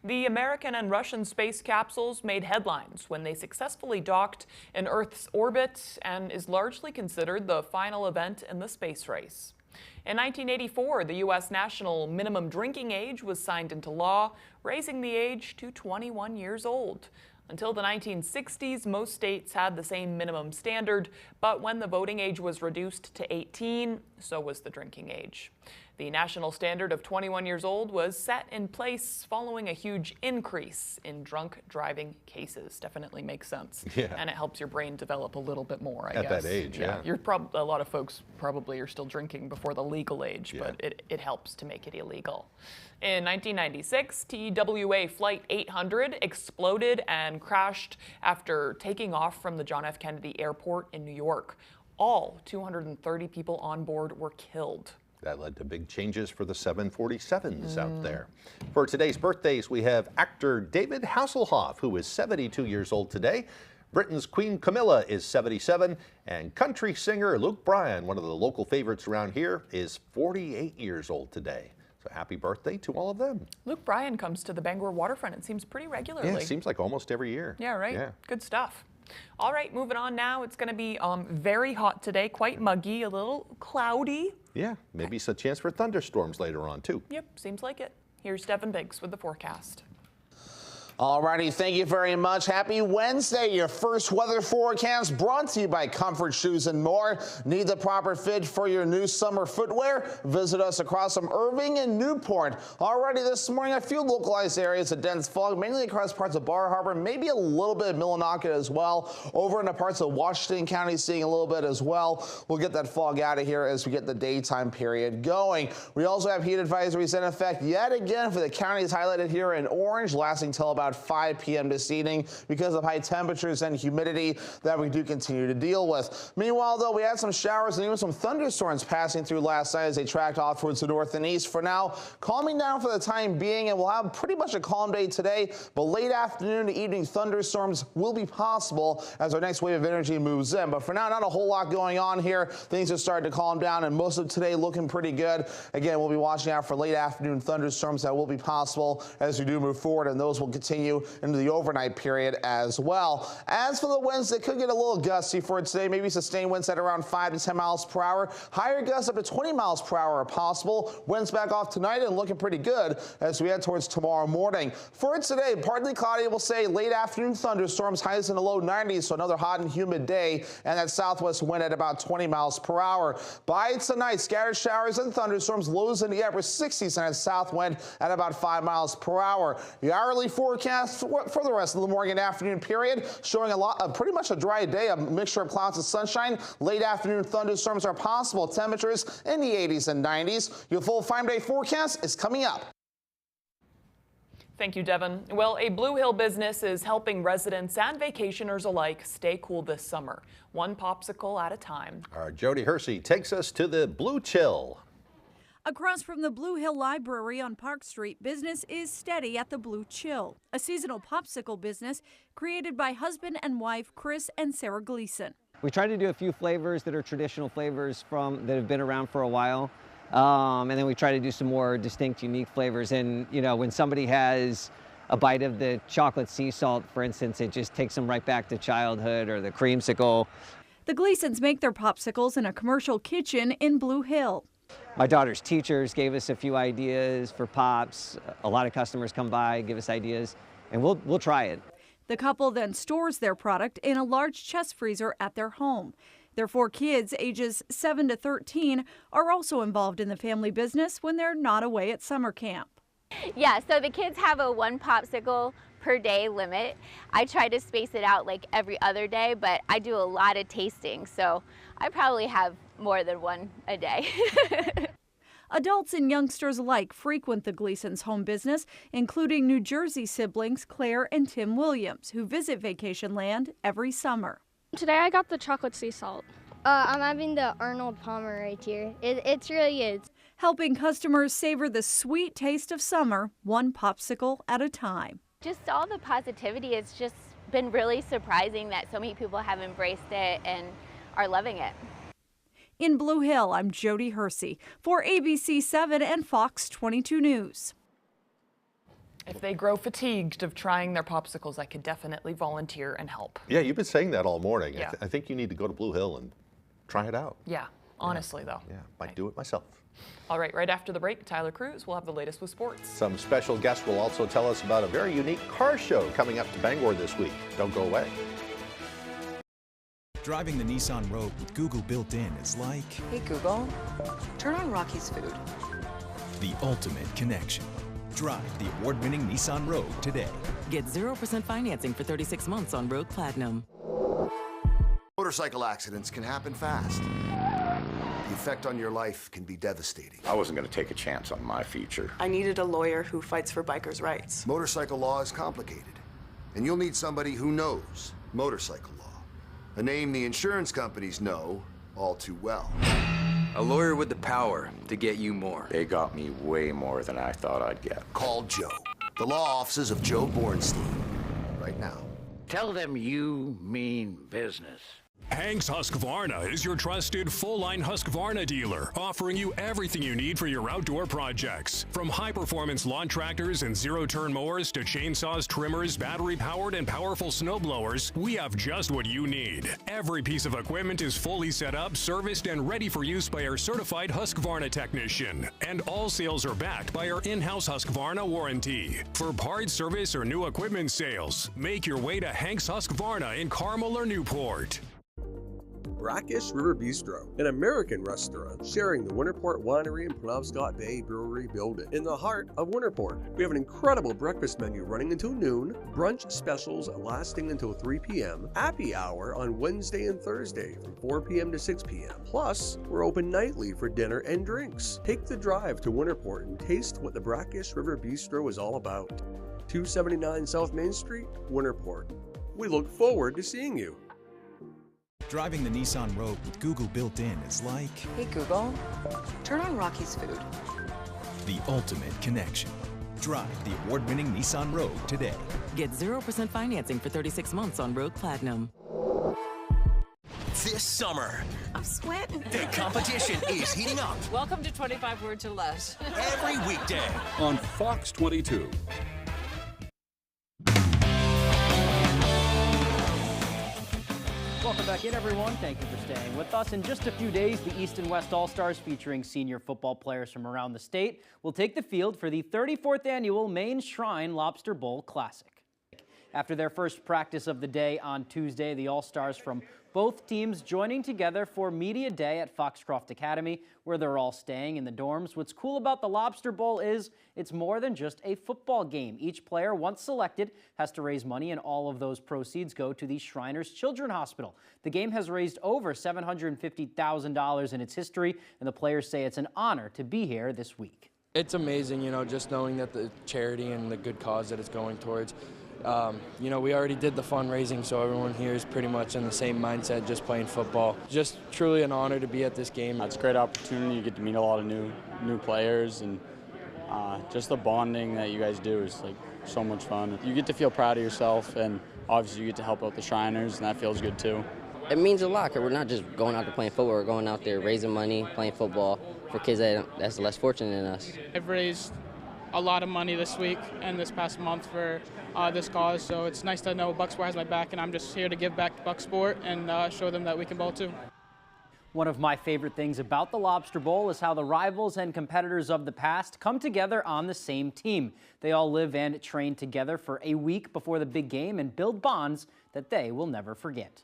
The American and Russian space capsules made headlines when they successfully docked in Earth's orbit and is largely considered the final event in the space race. In 1984, the U.S. national minimum drinking age was signed into law, raising the age to 21 years old. Until the 1960s, most states had the same minimum standard, but when the voting age was reduced to 18, so was the drinking age. The national standard of 21 years old was set in place following a huge increase in drunk driving cases. Definitely makes sense. Yeah. And it helps your brain develop a little bit more, I guess. At that age, yeah. A lot of folks probably are still drinking before the legal age, but it helps to make it illegal. In 1996, TWA Flight 800 exploded and crashed after taking off from the John F. Kennedy Airport in New York. All 230 people on board were killed. That led to big changes for the 747s out there. For today's birthdays, we have actor David Hasselhoff, who is 72 years old today. Britain's Queen Camilla is 77, and country singer Luke Bryan, one of the local favorites around here, is 48 years old today. So happy birthday to all of them. Luke Bryan comes to the Bangor waterfront, it seems, pretty regularly. Yeah, it seems like almost every year. Yeah, right? Yeah. Good stuff. All right, moving on now. It's going to be very hot today, quite muggy, a little cloudy. Yeah, maybe a chance for thunderstorms later on, too. Yep, seems like it. Here's Devin Biggs with the forecast. Alrighty, thank you very much. Happy Wednesday. Your first weather forecast brought to you by Comfort Shoes and More. Need the proper fit for your new summer footwear? Visit us across from Irving and Newport. Already this morning, a few localized areas of dense fog, mainly across parts of Bar Harbor, maybe a little bit of Millinocket as well. Over in the parts of Washington County, seeing a little bit as well. We'll get that fog out of here as we get the daytime period going. We also have heat advisories in effect yet again for the counties highlighted here in orange, lasting till about 5 p.m. this evening because of high temperatures and humidity that we do continue to deal with. Meanwhile, though, we had some showers and even some thunderstorms passing through last night as they tracked off towards the north and east. For now, calming down for the time being, and we'll have pretty much a calm day today, but late afternoon to evening thunderstorms will be possible as our next wave of energy moves in. But for now, not a whole lot going on here. Things are starting to calm down, and most of today looking pretty good. Again, we'll be watching out for late afternoon thunderstorms that will be possible as we do move forward, and those will continue into the overnight period as well. As for the winds, it could get a little gusty for today. Maybe sustained winds at around 5 to 10 miles per hour. Higher gusts up to 20 miles per hour are possible. Winds back off tonight and looking pretty good as we head towards tomorrow morning. For today, partly cloudy, we'll say late afternoon thunderstorms, highs in the low 90s, so another hot and humid day, and that southwest wind at about 20 miles per hour. By tonight, scattered showers and thunderstorms, lows in the upper 60s, and that south wind at about 5 miles per hour. The hourly forecast for the rest of the morning and afternoon period, showing pretty much a dry day, a mixture of clouds and sunshine. Late afternoon thunderstorms are possible. Temperatures in the 80s and 90s. Your full 5-day forecast is coming up. Thank you, Devin. Well, a Blue Hill business is helping residents and vacationers alike stay cool this summer, one popsicle at a time. Our Jody Hersey takes us to the Blue Chill. Across from the Blue Hill Library on Park Street, business is steady at the Blue Chill, a seasonal popsicle business created by husband and wife Chris and Sarah Gleason. We try to do a few flavors that are traditional flavors that have been around for a while. And then we try to do some more distinct, unique flavors. And, you know, when somebody has a bite of the chocolate sea salt, for instance, it just takes them right back to childhood, or the creamsicle. The Gleasons make their popsicles in a commercial kitchen in Blue Hill. My daughter's teachers gave us a few ideas for pops. A lot of customers come by, give us ideas, and we'll try it. The couple then stores their product in a large chest freezer at their home. Their 4 kids, ages 7 to 13, are also involved in the family business when they're not away at summer camp. Yeah, so the kids have a 1 popsicle per day limit. I try to space it out like every other day, but I do a lot of tasting, so I probably have more than 1 a day. Adults and youngsters alike frequent the Gleasons' home business, including New Jersey siblings Claire and Tim Williams, who visit Vacation Land every summer. Today I got the chocolate sea salt. I'm having the Arnold Palmer right here. It's really good. Helping customers savor the sweet taste of summer, one popsicle at a time. Just all the positivity, it's just been really surprising that so many people have embraced it and are loving it. In Blue Hill, I'm Jody Hersey for ABC 7 and Fox 22 News. If they grow fatigued of trying their popsicles, I could definitely volunteer and help. Yeah, you've been saying that all morning. Yeah. I think you need to go to Blue Hill and try it out. Yeah, honestly though. Yeah, might do it myself. All right after the break, Tyler Cruz will have the latest with sports. Some special guests will also tell us about a very unique car show coming up to Bangor this week. Don't go away. Driving the Nissan Rogue with Google built in is like... Hey Google, turn on Rocky's Food. The ultimate connection. Drive the award-winning Nissan Rogue today. Get 0% financing for 36 months on Rogue Platinum. Motorcycle accidents can happen fast. The effect on your life can be devastating. I wasn't going to take a chance on my future. I needed a lawyer who fights for bikers' rights. Motorcycle law is complicated, and you'll need somebody who knows motorcycle law. A name the insurance companies know all too well. A lawyer with the power to get you more. They got me way more than I thought I'd get. Call Joe. The law offices of Joe Bornstein. Right now. Tell them you mean business. Hank's Husqvarna is your trusted full-line Husqvarna dealer, offering you everything you need for your outdoor projects. From high-performance lawn tractors and zero-turn mowers to chainsaws, trimmers, battery-powered and powerful snowblowers, we have just what you need. Every piece of equipment is fully set up, serviced, and ready for use by our certified Husqvarna technician. And all sales are backed by our in-house Husqvarna warranty. For parts, service, or new equipment sales, make your way to Hank's Husqvarna in Carmel or Newport. Brackish River Bistro, an American restaurant sharing the Winterport Winery and Penobscot Bay Brewery building in the heart of Winterport. We have an incredible breakfast menu running until noon, brunch specials lasting until 3 p.m., happy hour on Wednesday and Thursday from 4 p.m. to 6 p.m. Plus, we're open nightly for dinner and drinks. Take the drive to Winterport and taste what the Brackish River Bistro is all about. 279 South Main Street, Winterport. We look forward to seeing you. Driving the Nissan Rogue with Google built in is like... Hey Google, turn on Rocky's Food. The ultimate connection. Drive the award-winning Nissan Rogue today. Get 0% financing for 36 months on Rogue Platinum. This summer, I'm sweating. the competition is heating up. Welcome to 25 Words or Less. Every weekday on Fox 22. Welcome back in, everyone. Thank you for staying with us. In just a few days, the East and West All-Stars, featuring senior football players from around the state, will take the field for the 34th annual Main Shrine Lobster Bowl Classic. After their first practice of the day on Tuesday, the All-Stars from both teams joining together for Media Day at Foxcroft Academy, where they're all staying in the dorms. What's cool about the Lobster Bowl is it's more than just a football game. Each player, once selected, has to raise money, and all of those proceeds go to the Shriners Children's Hospital. The game has raised over $750,000 in its history, and the players say it's an honor to be here this week. It's amazing, just knowing that the charity and the good cause that it's going towards. We already did the fundraising, so everyone here is pretty much in the same mindset, just playing football. Just truly an honor to be at this game. It's a great opportunity. You get to meet a lot of new players, and just the bonding that you guys do is so much fun. You get to feel proud of yourself, and obviously you get to help out the Shriners, and that feels good too. It means a lot, because we're not just going out there playing football, we're going out there raising money, playing football for kids that's less fortunate than us. I've raised a lot of money this week and this past month for this cause, so it's nice to know Bucksport has my back, and I'm just here to give back to Bucksport and show them that we can bowl too. One of my favorite things about the Lobster Bowl is how the rivals and competitors of the past come together on the same team. They all live and train together for a week before the big game and build bonds that they will never forget.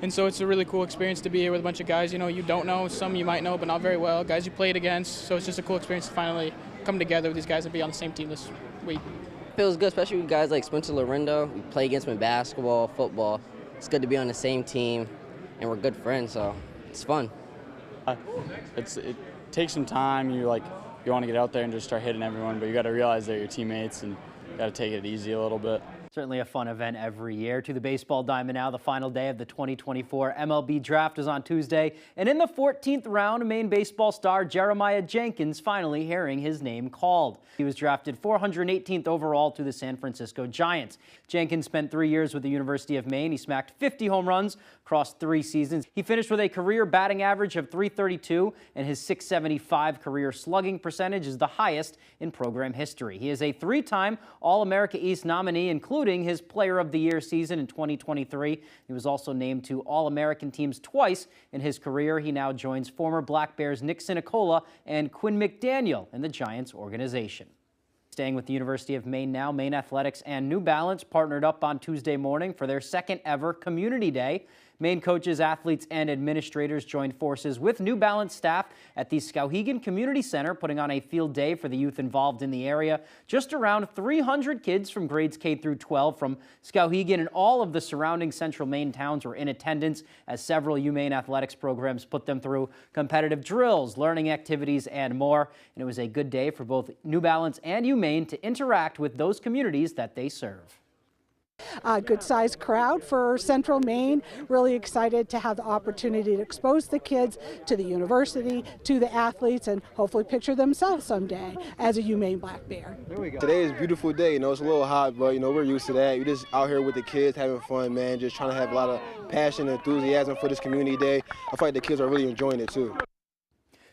And so it's a really cool experience to be here with a bunch of guys, you don't know, some you might know, but not very well, guys you played against. So it's just a cool experience to finally come together with these guys and be on the same team this week. Feels good, especially with guys like Spencer Lorindo. We play against him in basketball, football. It's good to be on the same team, and we're good friends, so it's fun. takes some time. You want to get out there and just start hitting everyone, but you got to realize they're your teammates and you got to take it easy a little bit. Certainly a fun event every year. To the baseball diamond now, the final day of the 2024 MLB draft is on Tuesday. And in the 14th round, Maine baseball star Jeremiah Jenkins finally hearing his name called. He was drafted 418th overall to the San Francisco Giants. Jenkins spent 3 years with the University of Maine. He smacked 50 home runs across 3 seasons. He finished with a career batting average of .332, and his .675 career slugging percentage is the highest in program history. He is a 3-time All-America East nominee, including his Player of the Year season in 2023. He was also named to All-American teams twice in his career. He now joins former Black Bears Nick Sinicola and Quinn McDaniel in the Giants organization. Staying with the University of Maine now, Maine Athletics and New Balance partnered up on Tuesday morning for their second ever Community Day. Maine coaches, athletes, and administrators joined forces with New Balance staff at the Skowhegan Community Center, putting on a field day for the youth involved in the area. Just around 300 kids from grades K through 12 from Skowhegan and all of the surrounding central Maine towns were in attendance as several UMaine athletics programs put them through competitive drills, learning activities, and more. And it was a good day for both New Balance and UMaine to interact with those communities that they serve. A good-sized crowd for Central Maine. Really excited to have the opportunity to expose the kids to the university, to the athletes, and hopefully picture themselves someday as a UMaine Black Bear. Today is a beautiful day. It's a little hot, but we're used to that. We're just out here with the kids having fun, man. Just trying to have a lot of passion and enthusiasm for this community day. I feel like the kids are really enjoying it too.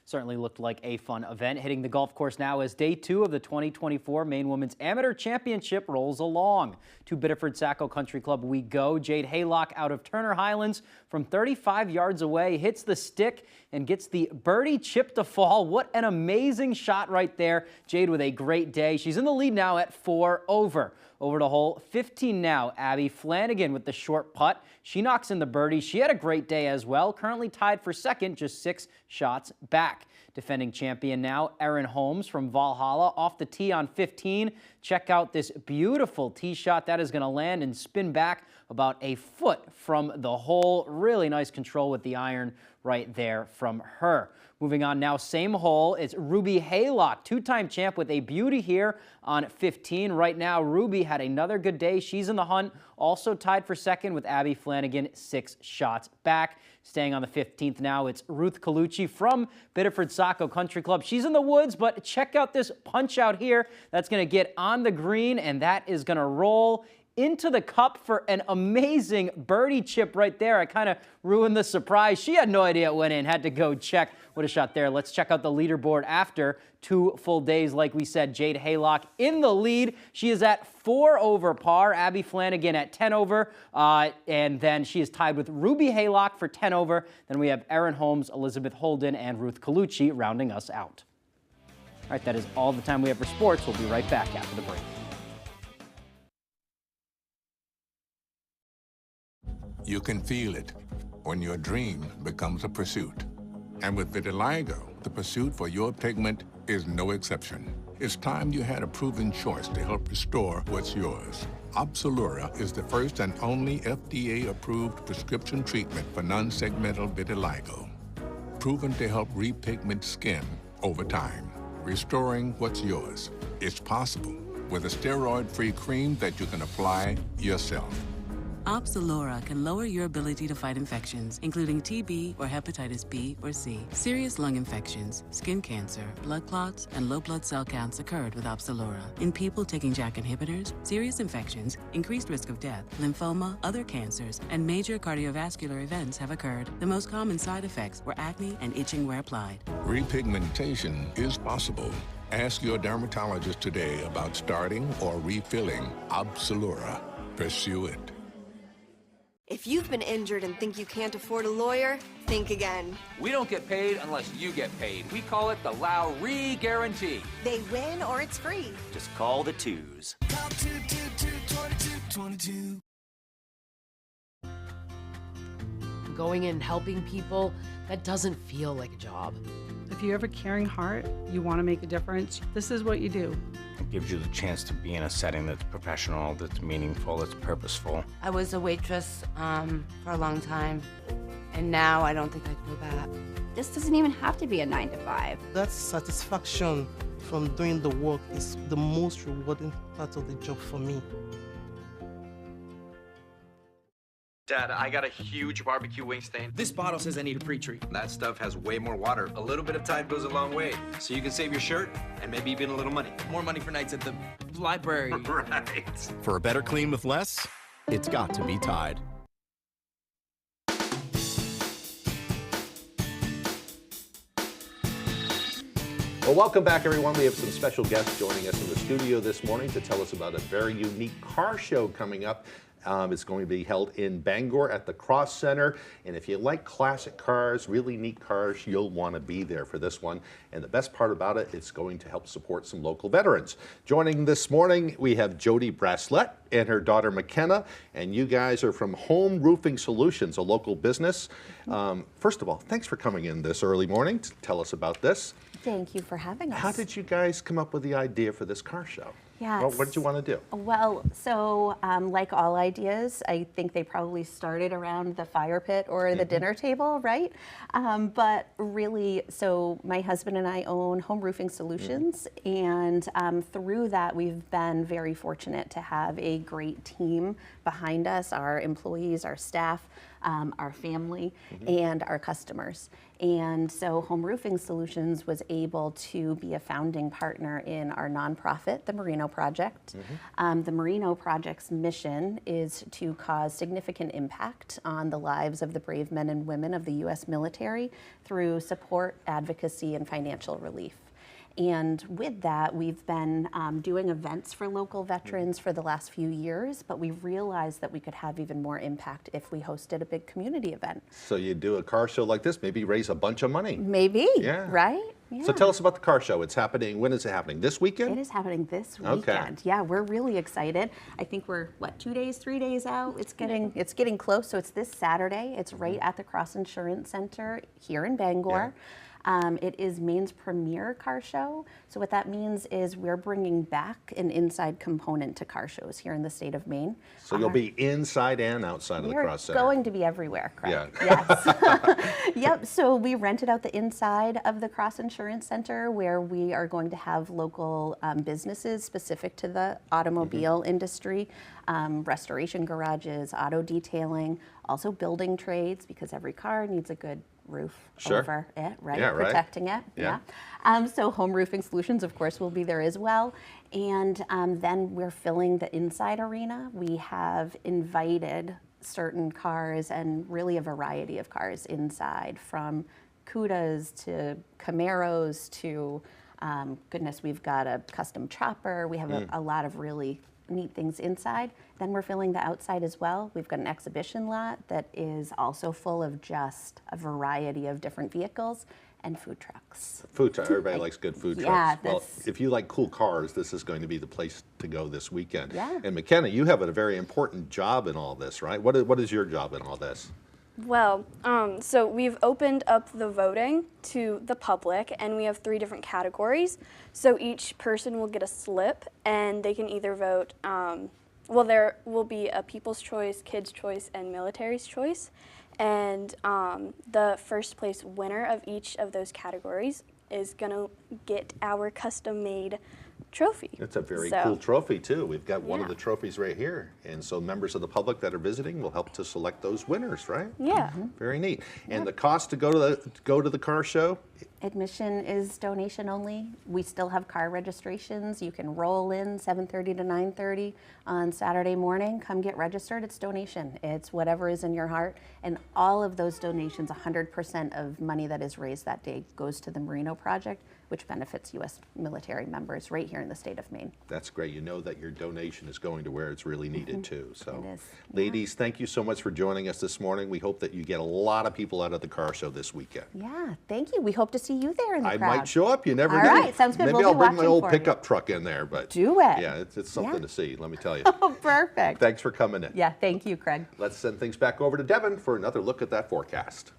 Certainly looked like a fun event. Hitting the golf course now as day 2 of the 2024 Maine Women's Amateur Championship rolls along. To Biddeford Saco Country Club we go. Jade Haylock out of Turner Highlands from 35 yards away hits the stick and gets the birdie chip to fall. What an amazing shot right there. Jade with a great day. She's in the lead now at 4 over. Over to hole 15 now. Abby Flanagan with the short putt. She knocks in the birdie. She had a great day as well. Currently tied for second, just 6 shots back. Defending champion now, Erin Holmes from Valhalla off the tee on 15. Check out this beautiful tee shot. That is going to land and spin back about a foot from the hole. Really nice control with the iron right there from her. Moving on now, same hole. It's Ruby Haylock, 2-time champ with a beauty here on 15. Right now, Ruby had another good day. She's in the hunt, also tied for second with Abby Flanagan, 6 shots back. Staying on the 15th now, it's Ruth Colucci from Biddeford Saco Country Club. She's in the woods, but check out this punch out here. That's going to get on the green, and that is going to roll into the cup for an amazing birdie chip right there. I kind of ruined the surprise. She had no idea it went in, had to go check. What a shot there. Let's check out the leaderboard after 2 full days. Like we said, Jade Haylock in the lead. She is at 4 over par. Abby Flanagan at 10 over. And then she is tied with Ruby Haylock for 10 over. Then we have Erin Holmes, Elizabeth Holden, and Ruth Colucci rounding us out. All right, that is all the time we have for sports. We'll be right back after the break. You can feel it when your dream becomes a pursuit. And with vitiligo, the pursuit for your pigment is no exception. It's time you had a proven choice to help restore what's yours. Opzelura is the first and only FDA-approved prescription treatment for non-segmental vitiligo. Proven to help repigment skin over time, restoring what's yours. It's possible with a steroid-free cream that you can apply yourself. Opzelura can lower your ability to fight infections, including TB or hepatitis B or C. Serious lung infections, skin cancer, blood clots, and low blood cell counts occurred with Opzelura. In people taking JAK inhibitors, serious infections, increased risk of death, lymphoma, other cancers, and major cardiovascular events have occurred. The most common side effects were acne and itching where applied. Repigmentation is possible. Ask your dermatologist today about starting or refilling Opzelura. Pursue it. If you've been injured and think you can't afford a lawyer, think again. We don't get paid unless you get paid. We call it the Lowry Guarantee. They win or it's free. Just call the twos. Call 222-2222. Going in and helping people, that doesn't feel like a job. If you have a caring heart, you want to make a difference, this is what you do. It gives you the chance to be in a setting that's professional, that's meaningful, that's purposeful. I was a waitress for a long time. And now I don't think I'd go back. This doesn't even have to be a 9 to 5. That satisfaction from doing the work is the most rewarding part of the job for me. Dad, I got a huge barbecue wing stain. This bottle says I need a pre-treat. That stuff has way more water. A little bit of Tide goes a long way. So you can save your shirt and maybe even a little money. More money for nights at the library. Right. For a better clean with less, it's got to be Tide. Well, welcome back, everyone. We have some special guests joining us in the studio this morning to tell us about a very unique car show coming up. It's going to be held in Bangor at the Cross Center. And if you like classic cars, really neat cars, you'll want to be there for this one. And the best part about it, it's going to help support some local veterans. Joining this morning, we have Jody Braslett and her daughter McKenna. And you guys are from Home Roofing Solutions, a local business. First of all, thanks for coming in this early morning to tell us about this. Thank you for having us. How did you guys come up with the idea for this car show? Yes. What did you want to do? Well, so like all ideas, I think they probably started around the fire pit or the dinner table, right? But really, so my husband and I own Home Roofing Solutions, and through that, we've been very fortunate to have a great team behind us, our employees, our staff, our family, and our customers. And so Home Roofing Solutions was able to be a founding partner in our nonprofit, the Merino Project. The Merino Project's mission is to cause significant impact on the lives of the brave men and women of the U.S. military through support, advocacy, and financial relief. And with that, we've been doing events for local veterans for the last few years, but we realized that we could have even more impact if we hosted a big community event. So you do a car show like this, maybe raise a bunch of money. Maybe, yeah. Right? Yeah. So tell us about the car show. It's happening, when is it happening? This weekend? It is happening this weekend. Okay. Yeah, we're really excited. I think we're, 2 days, 3 days out? It's getting close. So it's this Saturday. It's right at the Cross Insurance Center here in Bangor. Yeah. It is Maine's premier car show. So what that means is we're bringing back an inside component to car shows here in the state of Maine. So you'll be inside and outside of the Cross Center. We're going to be everywhere, Craig. Yeah. Yes. Yep. So we rented out the inside of the Cross Insurance Center where we are going to have local businesses specific to the automobile industry, restoration garages, auto detailing, also building trades, because every car needs a good roof over it, right? Yeah, protecting it. Yeah. So Home Roofing Solutions, of course, will be there as well. And then we're filling the inside arena. We have invited certain cars and really a variety of cars inside, from Cudas to Camaros to, goodness, we've got a custom chopper. We have a lot of really neat things inside. Then we're filling the outside as well. We've got an exhibition lot that is also full of just a variety of different vehicles and food trucks. Food truck, everybody likes good food trucks. Yeah, well, if you like cool cars, this is going to be the place to go this weekend. Yeah. And McKenna, you have a very important job in all this, right? What is your job in all this? Well, so we've opened up the voting to the public, and we have 3 different categories. So each person will get a slip, and they can either vote, well, there will be a People's Choice, Kids' Choice, and Military's Choice. And the first place winner of each of those categories is going to get our custom-made trophy. It's a very cool trophy too. We've got one of the trophies right here, and so members of the public that are visiting will help to select those winners, right? Yeah. Very neat. And the cost to go to the car show? Admission is donation only. We still have car registrations. You can roll in 7:30 to 9:30 on Saturday morning. Come get registered. It's donation. It's whatever is in your heart. And all of those donations, 100% of money that is raised that day goes to the Merino Project, which benefits U.S. military members right here in the state of Maine. That's great. You know that your donation is going to where it's really needed too. So, it is. Ladies, thank you so much for joining us this morning. We hope that you get a lot of people out of the car show this weekend. Yeah, thank you. We hope to see you there in the I crowd. might show up. You never know. All right, sounds good. Maybe We'll I'll be bring my watching old for pickup truck in there. But do it. Yeah, it's something to see, let me tell you. Oh, perfect. Thanks for coming in. Yeah, thank you, Craig. Let's send things back over to Devin for another look at that forecast.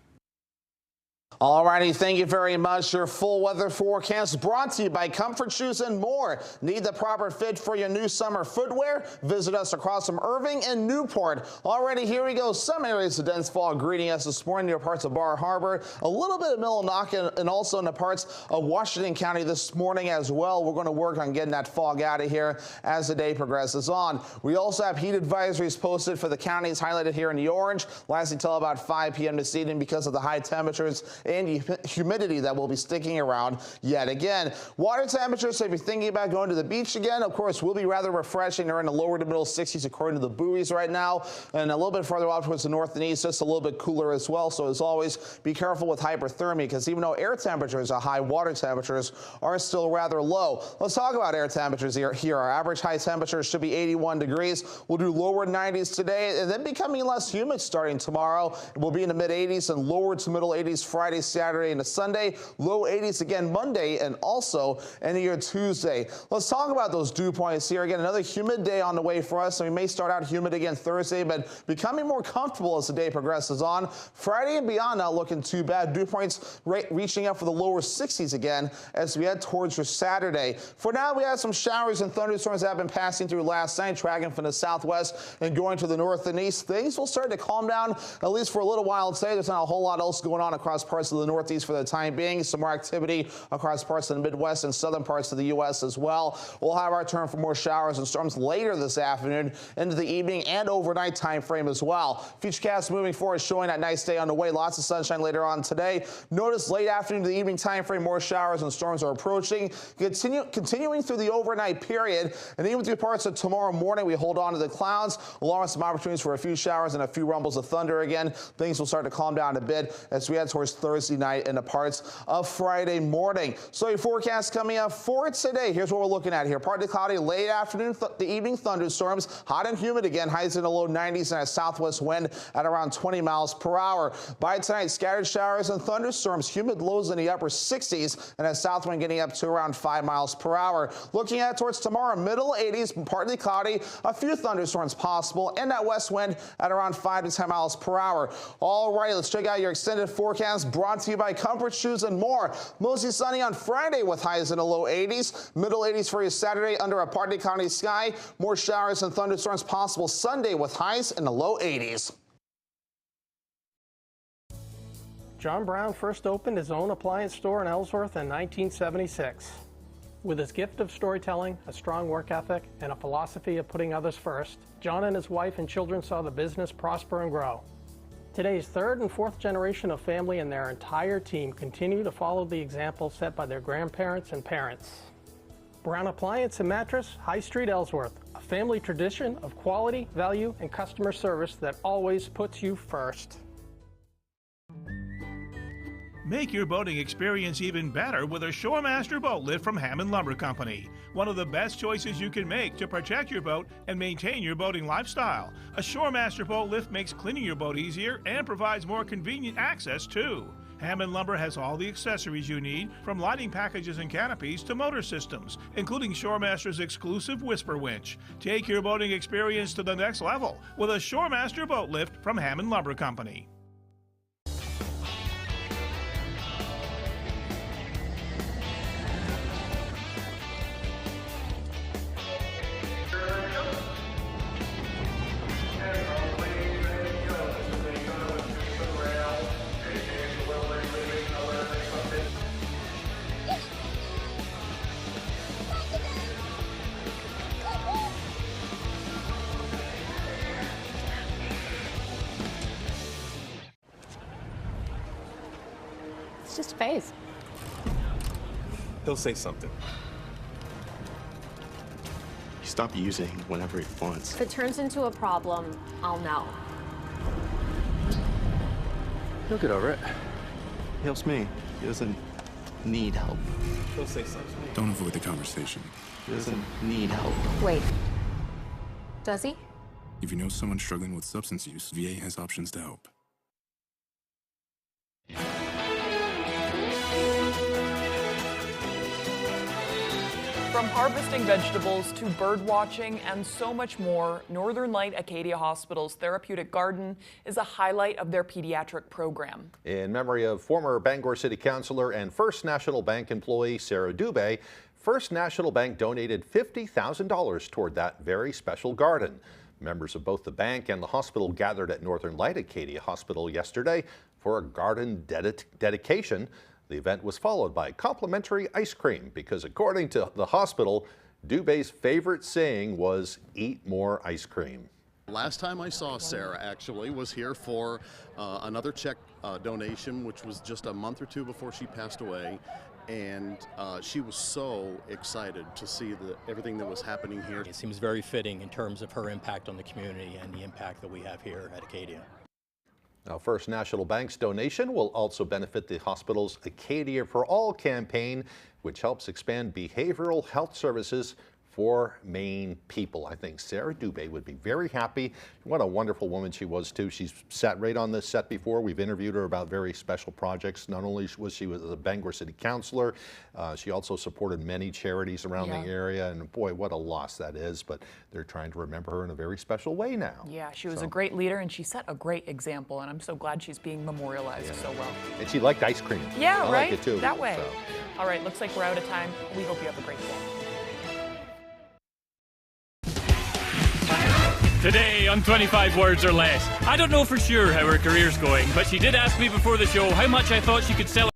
Alrighty, thank you very much. Your full weather forecast brought to you by Comfort Shoes and More. Need the proper fit for your new summer footwear? Visit us across from Irving and Newport. Already, here we go. Some areas of dense fog greeting us this morning near parts of Bar Harbor, a little bit of Millinocket, and also in the parts of Washington County this morning as well. We're going to work on getting that fog out of here as the day progresses on. We also have heat advisories posted for the counties highlighted here in the orange, lasting till about 5 p.m. this evening because of the high temperatures and humidity that will be sticking around yet again. Water temperatures, so if you're thinking about going to the beach again, of course, will be rather refreshing. They're in the lower to middle 60s according to the buoys right now, and a little bit further off towards the north and east, just a little bit cooler as well. So as always, be careful with hyperthermia, because even though air temperatures are high, water temperatures are still rather low. Let's talk about air temperatures here. Our average high temperature should be 81 degrees. We'll do lower 90s today, and then becoming less humid starting tomorrow. We'll be in the mid 80s and lower to middle 80s Friday, Saturday, and Sunday. Low 80s again Monday, and also end of year Tuesday. Let's talk about those dew points here. Again, another humid day on the way for us, and we may start out humid again Thursday, but becoming more comfortable as the day progresses on. Friday and beyond not looking too bad. Dew points reaching up for the lower 60s again as we head towards your Saturday. For now, we have some showers and thunderstorms that have been passing through last night, tracking from the southwest and going to the north and east. Things will start to calm down, at least for a little while today. There's not a whole lot else going on across parts of the northeast for the time being. Some more activity across parts of the Midwest and southern parts of the U.S. as well. We'll have our turn for more showers and storms later this afternoon into the evening and overnight time frame as well. Futurecast moving forward showing that nice day on the way. Lots of sunshine later on today. Notice late afternoon to the evening time frame, more showers and storms are approaching. Continuing through the overnight period, and even through parts of tomorrow morning, we hold on to the clouds, along with some opportunities for a few showers and a few rumbles of thunder again. Things will start to calm down a bit as we head towards Thursday night and the parts of Friday morning. So your forecast coming up for today. Here's what we're looking at here. Partly cloudy late afternoon, the evening thunderstorms, hot and humid again, highs in the low 90s and a southwest wind at around 20 miles per hour. By tonight, scattered showers and thunderstorms, humid lows in the upper 60s and a south wind getting up to around 5 miles per hour. Looking at towards tomorrow, middle 80s, partly cloudy, a few thunderstorms possible, and that west wind at around 5 to 10 miles per hour. All right, let's check out your extended forecast brought to you by Comfort Shoes and More. Mostly sunny on Friday with highs in the low 80s. Middle 80s for your Saturday under a partly cloudy sky. More showers and thunderstorms possible Sunday with highs in the low 80s. John Brown first opened his own appliance store in Ellsworth in 1976. With his gift of storytelling, a strong work ethic, and a philosophy of putting others first, John and his wife and children saw the business prosper and grow. Today's third and fourth generation of family and their entire team continue to follow the example set by their grandparents and parents. Brown Appliance and Mattress, High Street, Ellsworth, a family tradition of quality, value, and customer service that always puts you first. Make your boating experience even better with a Shoremaster boat lift from Hammond Lumber Company. One of the best choices you can make to protect your boat and maintain your boating lifestyle. A Shoremaster boat lift makes cleaning your boat easier and provides more convenient access too. Hammond Lumber has all the accessories you need, from lighting packages and canopies to motor systems, including Shoremaster's exclusive Whisper Winch. Take your boating experience to the next level with a Shoremaster boat lift from Hammond Lumber Company. It's just a phase. He'll say something. You stop using whenever he wants. If it turns into a problem, I'll know. He'll get over it. He helps me. He doesn't need help. He'll say something. Don't avoid the conversation. He doesn't need help. Wait. Does he? If you know someone struggling with substance use, VA has options to help. From harvesting vegetables to bird watching and so much more, Northern Light Acadia Hospital's therapeutic garden is a highlight of their pediatric program. In memory of former Bangor City Councilor and First National Bank employee Sarah Dubé, First National Bank donated $50,000 toward that very special garden. Members of both the bank and the hospital gathered at Northern Light Acadia Hospital yesterday for a garden dedication. The event was followed by complimentary ice cream because, according to the hospital, Dubé's favorite saying was, "Eat more ice cream." Last time I saw Sarah actually was here for another check donation, which was just a month or two before she passed away. And she was so excited to see everything that was happening here. It seems very fitting in terms of her impact on the community and the impact that we have here at Acadia. Now, First National Bank's donation will also benefit the hospital's Acadia for All campaign, which helps expand behavioral health services for Maine people. I think Sarah Dubé would be very happy. What a wonderful woman she was, too. She's sat right on this set before. We've interviewed her about very special projects. Not only was she a Bangor City Councilor, she also supported many charities around the area. And boy, what a loss that is. But they're trying to remember her in a very special way now. Yeah, she was a great leader, and she set a great example. And I'm so glad she's being memorialized so well. And she liked ice cream. Yeah, I right? like it, too. That way. So. All right, looks like we're out of time. We hope you have a great day. Today on 25 Words or Less. I don't know for sure how her career's going, but she did ask me before the show how much I thought she could sell